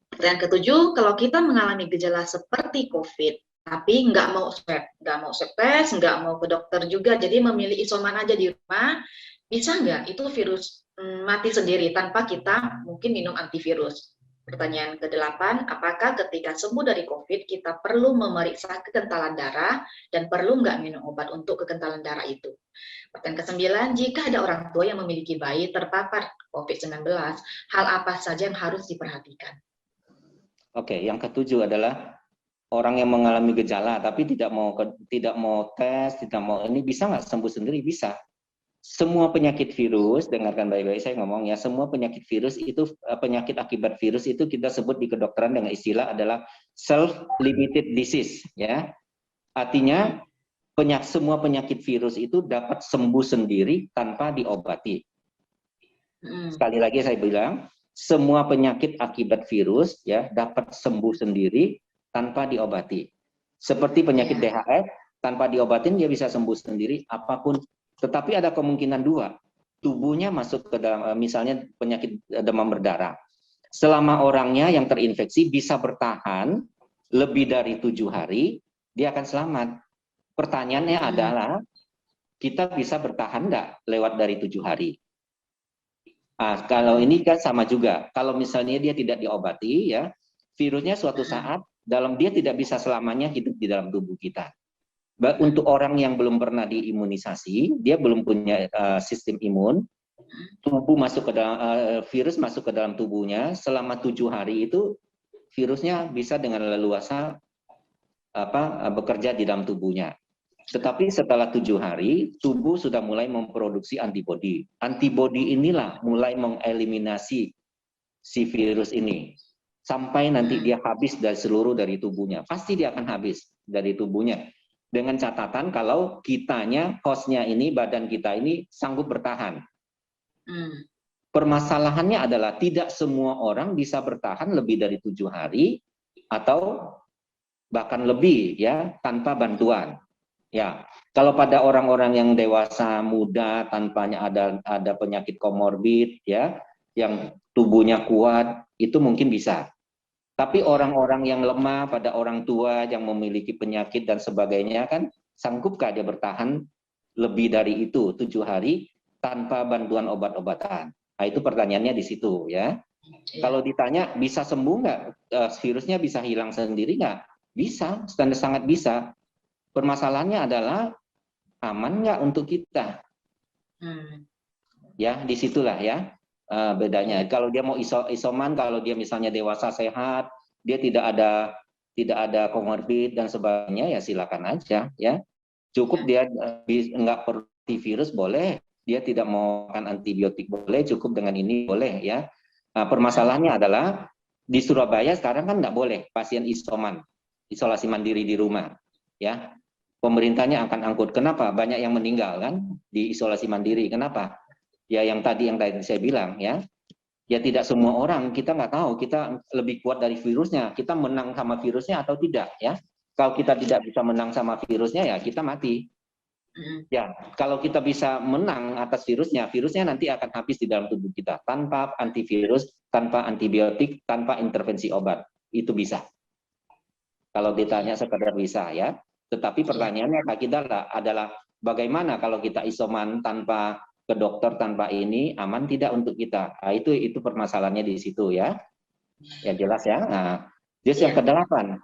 Pertanyaan ketujuh, kalau kita mengalami gejala seperti COVID, tapi nggak mau swab test, nggak mau ke dokter juga, jadi memilih isoman aja di rumah, bisa nggak itu virus mati sendiri tanpa kita mungkin minum antivirus? Pertanyaan ke-8, apakah ketika sembuh dari COVID kita perlu memeriksa kekentalan darah dan perlu nggak minum obat untuk kekentalan darah itu? Pertanyaan ke-9, jika ada orang tua yang memiliki bayi terpapar COVID-19, hal apa saja yang harus diperhatikan? Oke, yang ketujuh adalah orang yang mengalami gejala tapi tidak mau tes, tidak mau ini, bisa nggak sembuh sendiri? Bisa. Semua penyakit virus, dengarkan baik-baik saya ngomong ya, semua penyakit virus itu, penyakit akibat virus itu kita sebut di kedokteran dengan istilah adalah self-limited disease, ya. Artinya semua penyakit virus itu dapat sembuh sendiri tanpa diobati. Sekali lagi saya bilang, semua penyakit akibat virus ya dapat sembuh sendiri tanpa diobati. Seperti penyakit DHF, tanpa diobatin dia bisa sembuh sendiri apapun. Tetapi ada kemungkinan dua, tubuhnya masuk ke dalam, misalnya penyakit demam berdarah. Selama orangnya yang terinfeksi bisa bertahan lebih dari 7 hari, dia akan selamat. Pertanyaannya adalah, kita bisa bertahan nggak lewat dari 7 hari? Nah, kalau ini kan sama juga. Kalau misalnya dia tidak diobati, ya virusnya suatu saat dia tidak bisa selamanya hidup di dalam tubuh kita. Untuk orang yang belum pernah diimunisasi, dia belum punya sistem imun, virus masuk ke dalam tubuhnya selama 7 hari itu virusnya bisa dengan leluasa bekerja di dalam tubuhnya. Tetapi setelah 7 hari, tubuh sudah mulai memproduksi antibodi. Antibodi inilah mulai mengeliminasi si virus ini sampai nanti dia habis dari seluruh dari tubuhnya. Pasti dia akan habis dari tubuhnya. Dengan catatan kalau kitanya, hostnya ini, badan kita ini sanggup bertahan. Permasalahannya adalah tidak semua orang bisa bertahan lebih dari 7 hari atau bahkan lebih ya tanpa bantuan. Ya, kalau pada orang-orang yang dewasa muda tanpanya ada penyakit komorbid ya, yang tubuhnya kuat itu mungkin bisa. Tapi orang-orang yang lemah, pada orang tua yang memiliki penyakit dan sebagainya kan, sanggupkah dia bertahan lebih dari itu 7 hari tanpa bantuan obat-obatan? Nah, itu pertanyaannya di situ ya. Kalau ditanya bisa sembuh nggak, virusnya bisa hilang sendiri nggak? Bisa, sangat bisa. Permasalahannya adalah aman nggak untuk kita? Ya, disitulah ya. Bedanya. Kalau dia mau isoman, kalau dia misalnya dewasa sehat, dia tidak ada komorbid dan sebagainya, ya silakan aja ya. Cukup dia nggak perlu antivirus boleh, dia tidak mau makan antibiotik boleh, cukup dengan ini boleh ya. Nah, permasalahannya adalah di Surabaya sekarang kan nggak boleh pasien isolasi mandiri di rumah ya. Pemerintahnya akan angkut. Kenapa? Banyak yang meninggal kan di isolasi mandiri. Kenapa? Ya yang tadi saya bilang ya tidak semua orang, kita nggak tahu kita lebih kuat dari virusnya, kita menang sama virusnya atau tidak ya. Kalau kita tidak bisa menang sama virusnya ya kita mati ya. Kalau kita bisa menang atas virusnya nanti akan habis di dalam tubuh kita tanpa antivirus, tanpa antibiotik, tanpa intervensi obat. Itu bisa kalau ditanya sekedar bisa ya. Tetapi pertanyaannya kita adalah bagaimana kalau kita isoman tanpa ke dokter tanpa ini, aman tidak untuk kita? Nah, itu permasalahannya di situ ya. Ya jelas ya. Nah, terus yang kedelapan,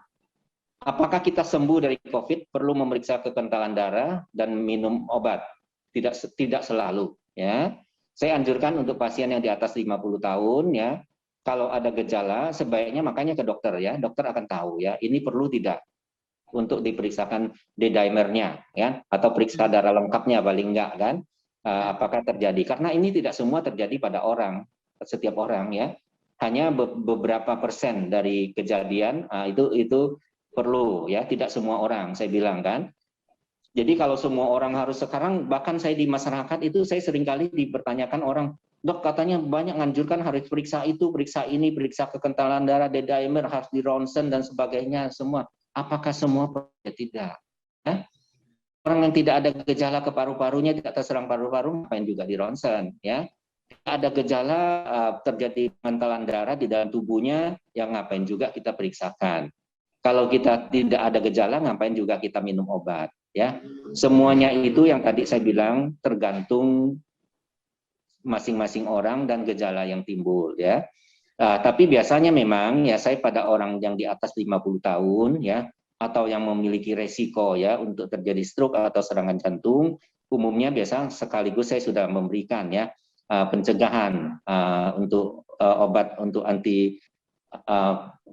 apakah kita sembuh dari COVID perlu memeriksa kekentalan darah dan minum obat? Tidak selalu ya. Saya anjurkan untuk pasien yang di atas 50 tahun ya, kalau ada gejala sebaiknya makanya ke dokter ya. Dokter akan tahu ya, ini perlu tidak untuk diperiksakan D-dimernya ya, atau periksa darah lengkapnya paling enggak kan. Apakah terjadi? Karena ini tidak semua terjadi pada setiap orang ya. Hanya beberapa persen dari kejadian itu perlu ya, tidak semua orang saya bilang kan. Jadi kalau semua orang harus sekarang, bahkan saya di masyarakat itu saya seringkali dipertanyakan orang, dok katanya banyak nganjurkan harus periksa itu, periksa ini, periksa kekentalan darah, D-dimer, harus di ronsen dan sebagainya semua. Apakah semua? Tidak. Ya? Orang yang tidak ada gejala ke paru-parunya, tidak terserang paru-paru, ngapain juga di ronsen ya. Ada gejala terjadi kekentalan darah di dalam tubuhnya, yang ngapain juga kita periksakan. Kalau kita tidak ada gejala, ngapain juga kita minum obat ya. Semuanya itu yang tadi saya bilang tergantung masing-masing orang dan gejala yang timbul ya. Tapi biasanya memang ya saya pada orang yang di atas 50 tahun ya, atau yang memiliki resiko ya untuk terjadi stroke atau serangan jantung, umumnya biasa sekaligus saya sudah memberikan ya pencegahan untuk obat untuk anti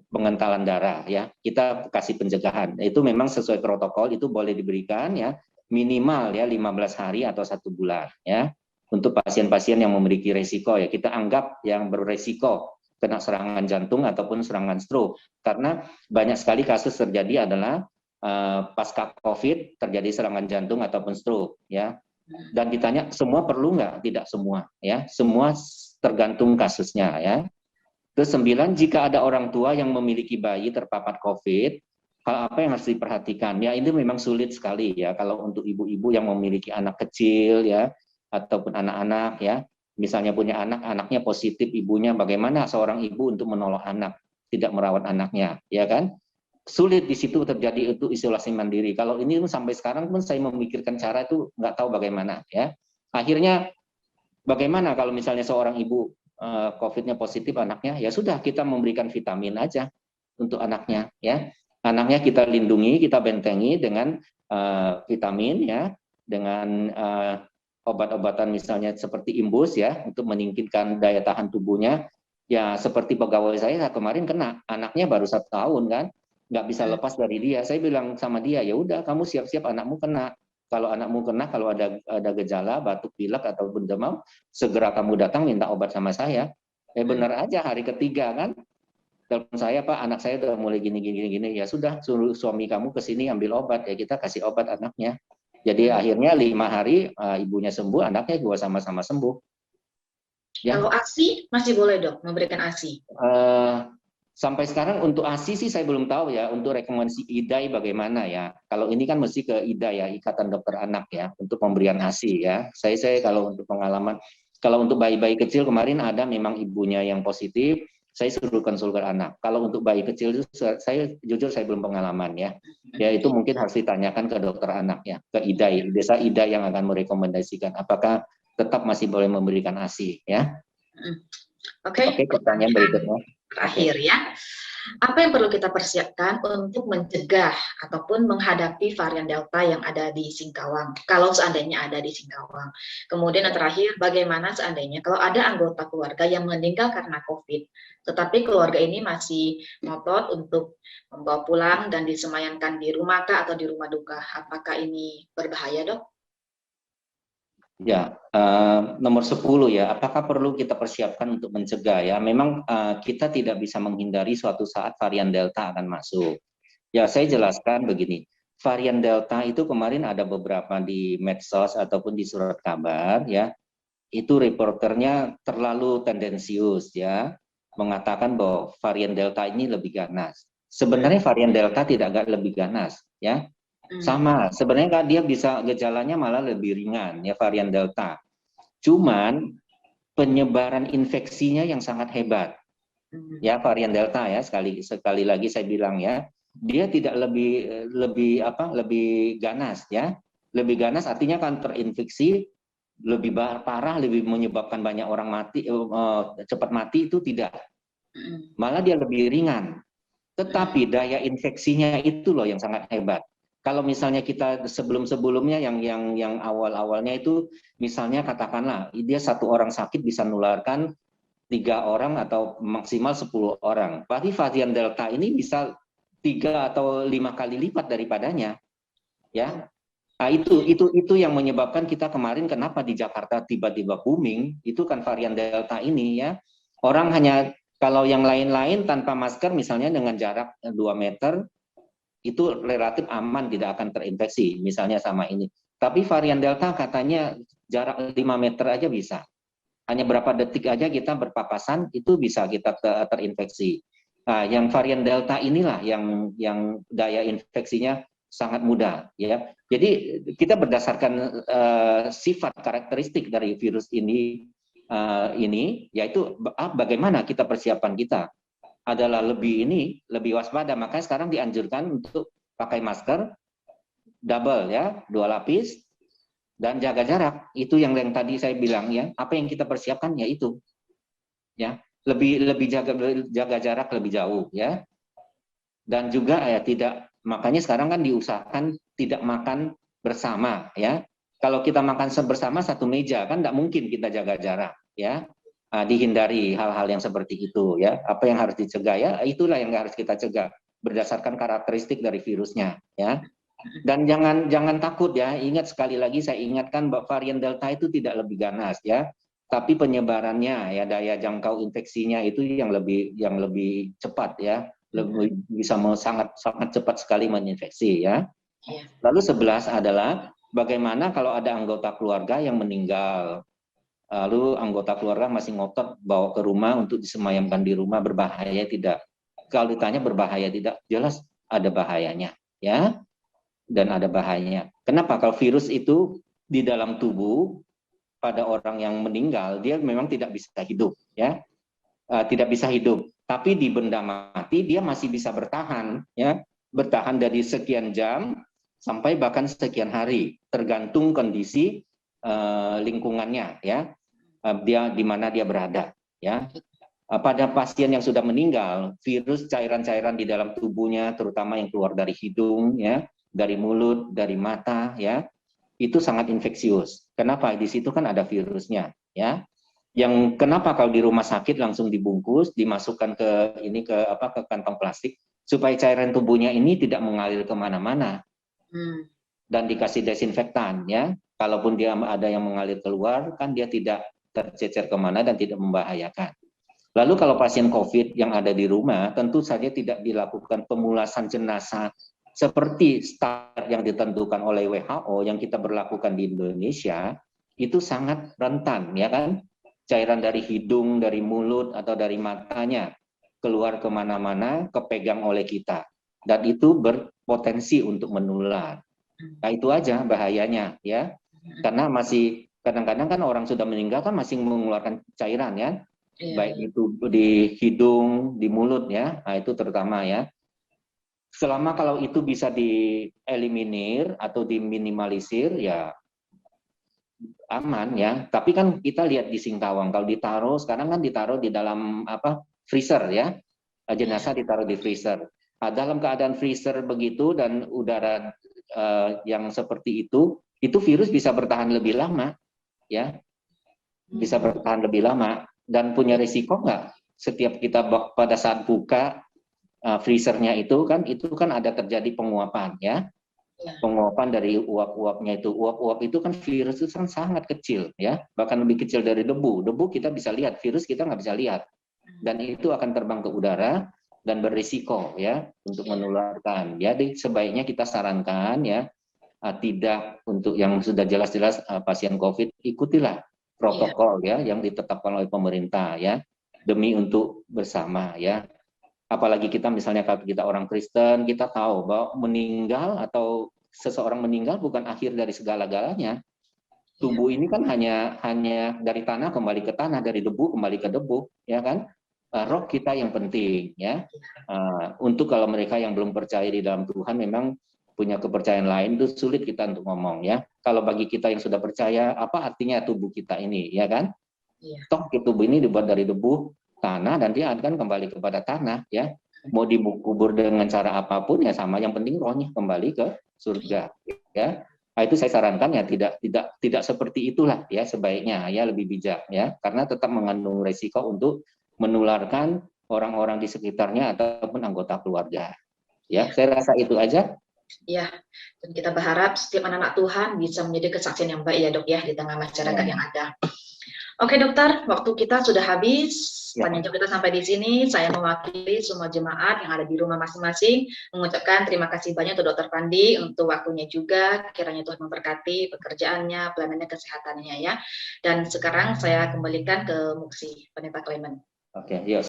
pengentalan darah ya. Kita kasih pencegahan. Itu memang sesuai protokol, itu boleh diberikan ya minimal ya 15 hari atau 1 bulan ya. Untuk pasien-pasien yang memiliki resiko ya, kita anggap yang beresiko kena serangan jantung ataupun serangan stroke. Karena banyak sekali kasus terjadi adalah pasca COVID terjadi serangan jantung ataupun stroke ya. Dan ditanya semua perlu nggak? Tidak semua ya, semua tergantung kasusnya ya. Terus 9, jika ada orang tua yang memiliki bayi terpapar COVID, hal apa yang harus diperhatikan? Ya ini memang sulit sekali ya kalau untuk ibu-ibu yang memiliki anak kecil ya, ataupun anak-anak ya, misalnya punya anak, anaknya positif ibunya, bagaimana seorang ibu untuk menolong anak, tidak merawat anaknya, ya kan? Sulit di situ terjadi itu isolasi mandiri. Kalau ini sampai sekarang pun saya memikirkan cara itu nggak tahu bagaimana ya. Akhirnya bagaimana kalau misalnya seorang ibu COVID-nya positif anaknya, ya sudah kita memberikan vitamin aja untuk anaknya ya. Anaknya kita lindungi, kita bentengi dengan vitamin ya, dengan obat-obatan misalnya seperti imbus ya untuk meningkatkan daya tahan tubuhnya. Ya seperti pegawai saya kemarin kena, anaknya baru 1 tahun kan, nggak bisa lepas dari dia. Saya bilang sama dia, ya udah kamu siap-siap anakmu kena. Kalau anakmu kena, kalau ada gejala batuk pilek ataupun demam, segera kamu datang minta obat sama saya. Benar aja hari ketiga kan, telepon saya, Pak anak saya udah mulai gini. Ya sudah suruh suami kamu ke sini ambil obat, ya kita kasih obat anaknya. Jadi akhirnya 5 hari ibunya sembuh, anaknya juga sama-sama sembuh. Ya. Kalau ASI masih boleh dok memberikan ASI? Sampai sekarang untuk ASI sih saya belum tahu ya, untuk rekomendasi IDAI bagaimana ya. Kalau ini kan mesti ke IDAI ya, Ikatan Dokter Anak ya, untuk pemberian ASI ya. Saya kalau untuk pengalaman, kalau untuk bayi-bayi kecil kemarin ada memang ibunya yang positif, saya suruh konsul ke anak. Kalau untuk bayi kecil itu saya jujur saya belum pengalaman ya. Ya itu mungkin harus ditanyakan ke dokter anak ya, ke IDAI, desa IDAI yang akan merekomendasikan apakah tetap masih boleh memberikan ASI ya. Oke, pertanyaan berikutnya. Terakhir ya, apa yang perlu kita persiapkan untuk mencegah ataupun menghadapi varian Delta yang ada di Singkawang, kalau seandainya ada di Singkawang. Kemudian yang terakhir, bagaimana seandainya kalau ada anggota keluarga yang meninggal karena COVID, tetapi keluarga ini masih ngotot untuk membawa pulang dan disemayamkan di rumah kah atau di rumah duka, apakah ini berbahaya dok? Ya, nomor 10 ya, apakah perlu kita persiapkan untuk mencegah ya? Memang kita tidak bisa menghindari suatu saat varian Delta akan masuk. Ya, saya jelaskan begini, varian Delta itu kemarin ada beberapa di medsos ataupun di surat kabar ya, itu reporternya terlalu tendensius ya, mengatakan bahwa varian Delta ini lebih ganas. Sebenarnya varian Delta tidak lebih ganas ya. Sama, sebenarnya dia bisa gejalanya malah lebih ringan ya varian Delta. Cuman penyebaran infeksinya yang sangat hebat. Ya varian Delta ya, sekali lagi saya bilang ya, dia tidak lebih ganas ya. Lebih ganas artinya kan terinfeksi lebih parah, lebih menyebabkan banyak orang mati, cepat mati itu tidak. malah dia lebih ringan. Tetapi daya infeksinya itu loh yang sangat hebat. Kalau misalnya kita sebelum-sebelumnya yang awal-awalnya itu, misalnya katakanlah dia satu orang sakit bisa menularkan 3 orang atau maksimal 10 orang. Tapi varian Delta ini bisa 3 atau 5 kali lipat daripadanya, ya. Nah, itu yang menyebabkan kita kemarin kenapa di Jakarta tiba-tiba booming, itu kan varian Delta ini, ya. Orang hanya, kalau yang lain-lain tanpa masker misalnya dengan jarak 2 meter itu relatif aman, tidak akan terinfeksi misalnya sama ini. Tapi varian Delta katanya jarak 5 meter aja bisa. Hanya berapa detik aja kita berpapasan itu bisa kita terinfeksi. Nah, yang varian Delta inilah yang daya infeksinya sangat mudah, ya. Jadi kita berdasarkan sifat karakteristik dari virus ini yaitu bagaimana kita persiapan kita adalah lebih waspada. Makanya sekarang dianjurkan untuk pakai masker double, ya, 2 lapis, dan jaga jarak. Itu yang tadi saya bilang, ya. Apa yang kita persiapkan ya itu, ya, lebih jaga jarak lebih jauh, ya. Dan juga ya tidak, makanya sekarang kan diusahakan tidak makan bersama, ya. Kalau kita makan bersama satu meja kan tidak mungkin kita jaga jarak, ya. Dihindari hal-hal yang seperti itu, ya. Apa yang harus dicegah, ya, itulah yang harus kita cegah berdasarkan karakteristik dari virusnya, ya. Dan jangan takut, ya. Ingat, sekali lagi saya ingatkan bahwa varian Delta itu tidak lebih ganas, ya. Tapi penyebarannya, ya, daya jangkau infeksinya itu yang lebih cepat, ya. Lebih bisa sangat cepat sekali menginfeksi, ya. Lalu 11 adalah bagaimana kalau ada anggota keluarga yang meninggal. Lalu anggota keluarga masih ngotot bawa ke rumah untuk disemayamkan di rumah, berbahaya tidak? Kalau ditanya berbahaya tidak, jelas ada bahayanya, ya, dan ada bahayanya. Kenapa? Kalau virus itu di dalam tubuh pada orang yang meninggal, dia memang tidak bisa hidup, ya, tidak bisa hidup. Tapi di benda mati dia masih bisa bertahan, ya, bertahan dari sekian jam sampai bahkan sekian hari, tergantung kondisi lingkungannya, ya. Dia di mana dia berada, ya. Pada pasien yang sudah meninggal, virus cairan-cairan di dalam tubuhnya, terutama yang keluar dari hidung, ya, dari mulut, dari mata, ya, itu sangat infeksius. Kenapa? Di situ kan ada virusnya, ya. Yang kenapa kalau di rumah sakit langsung dibungkus, dimasukkan ke kantong plastik supaya cairan tubuhnya ini tidak mengalir kemana-mana, dan dikasih desinfektan, ya. Kalaupun dia ada yang mengalir keluar, kan dia tidak tercecer kemana dan tidak membahayakan. Lalu kalau pasien COVID yang ada di rumah, tentu saja tidak dilakukan pemulasan jenazah seperti standar yang ditentukan oleh WHO yang kita berlakukan di Indonesia, itu sangat rentan, ya kan? Cairan dari hidung, dari mulut, atau dari matanya keluar kemana-mana, kepegang oleh kita. Dan itu berpotensi untuk menular. Nah, itu aja bahayanya, ya. Karena masih kadang-kadang kan orang sudah meninggal kan masih mengeluarkan cairan, ya. Baik itu di hidung, di mulut, ya. Nah, itu terutama, ya. Selama kalau itu bisa dieliminir atau diminimalisir, ya aman, ya. Tapi kan kita lihat di Singkawang, kalau ditaruh sekarang kan ditaruh di dalam freezer, ya. Jenazah ditaruh di freezer. Dalam keadaan freezer begitu dan udara yang seperti itu virus bisa bertahan lebih lama, ya. Bisa bertahan lebih lama. Dan punya risiko nggak? Setiap kita pada saat buka freezernya itu kan ada terjadi penguapan, ya. Penguapan dari uap-uapnya itu. Uap-uap itu kan virus itu kan sangat kecil, ya. Bahkan lebih kecil dari debu. Debu kita bisa lihat, virus kita nggak bisa lihat. Dan itu akan terbang ke udara dan berisiko, ya, untuk menularkan. Jadi sebaiknya kita sarankan, ya, tidak untuk yang sudah jelas-jelas pasien COVID, ikutilah protokol, ya, yang ditetapkan oleh pemerintah, ya, demi untuk bersama, ya. Apalagi kita misalnya kalau kita orang Kristen, kita tahu bahwa meninggal atau seseorang meninggal bukan akhir dari segala-galanya. Tubuh ini kan hanya dari tanah kembali ke tanah, dari debu kembali ke debu, ya kan? Roh kita yang penting, ya. Untuk kalau mereka yang belum percaya di dalam Tuhan memang punya kepercayaan lain, itu sulit kita untuk ngomong, ya. Kalau bagi kita yang sudah percaya, apa artinya tubuh kita ini, ya kan? Toh tubuh ini dibuat dari debu, tanah dan dia akan kembali kepada tanah ya. Mau dikubur dengan cara apapun ya sama, yang penting rohnya kembali ke surga ya. Nah, itu saya sarankan ya tidak seperti itulah ya, sebaiknya ya lebih bijak ya, karena tetap mengandung resiko untuk menularkan orang-orang di sekitarnya ataupun anggota keluarga. Ya, saya rasa itu aja. Ya, dan kita berharap setiap anak-anak Tuhan bisa menjadi kesaksian yang baik ya dok ya di tengah masyarakat yang ada. Oke dokter, waktu kita sudah habis. Panjang kita sampai di sini. Saya mewakili semua jemaat yang ada di rumah masing-masing mengucapkan terima kasih banyak untuk Dokter Pandi untuk waktunya juga. Kiranya Tuhan memberkati pekerjaannya, pelayanannya, kesehatannya ya. Dan sekarang saya kembalikan ke Muksi Pendeta Clement. Oke, yuk.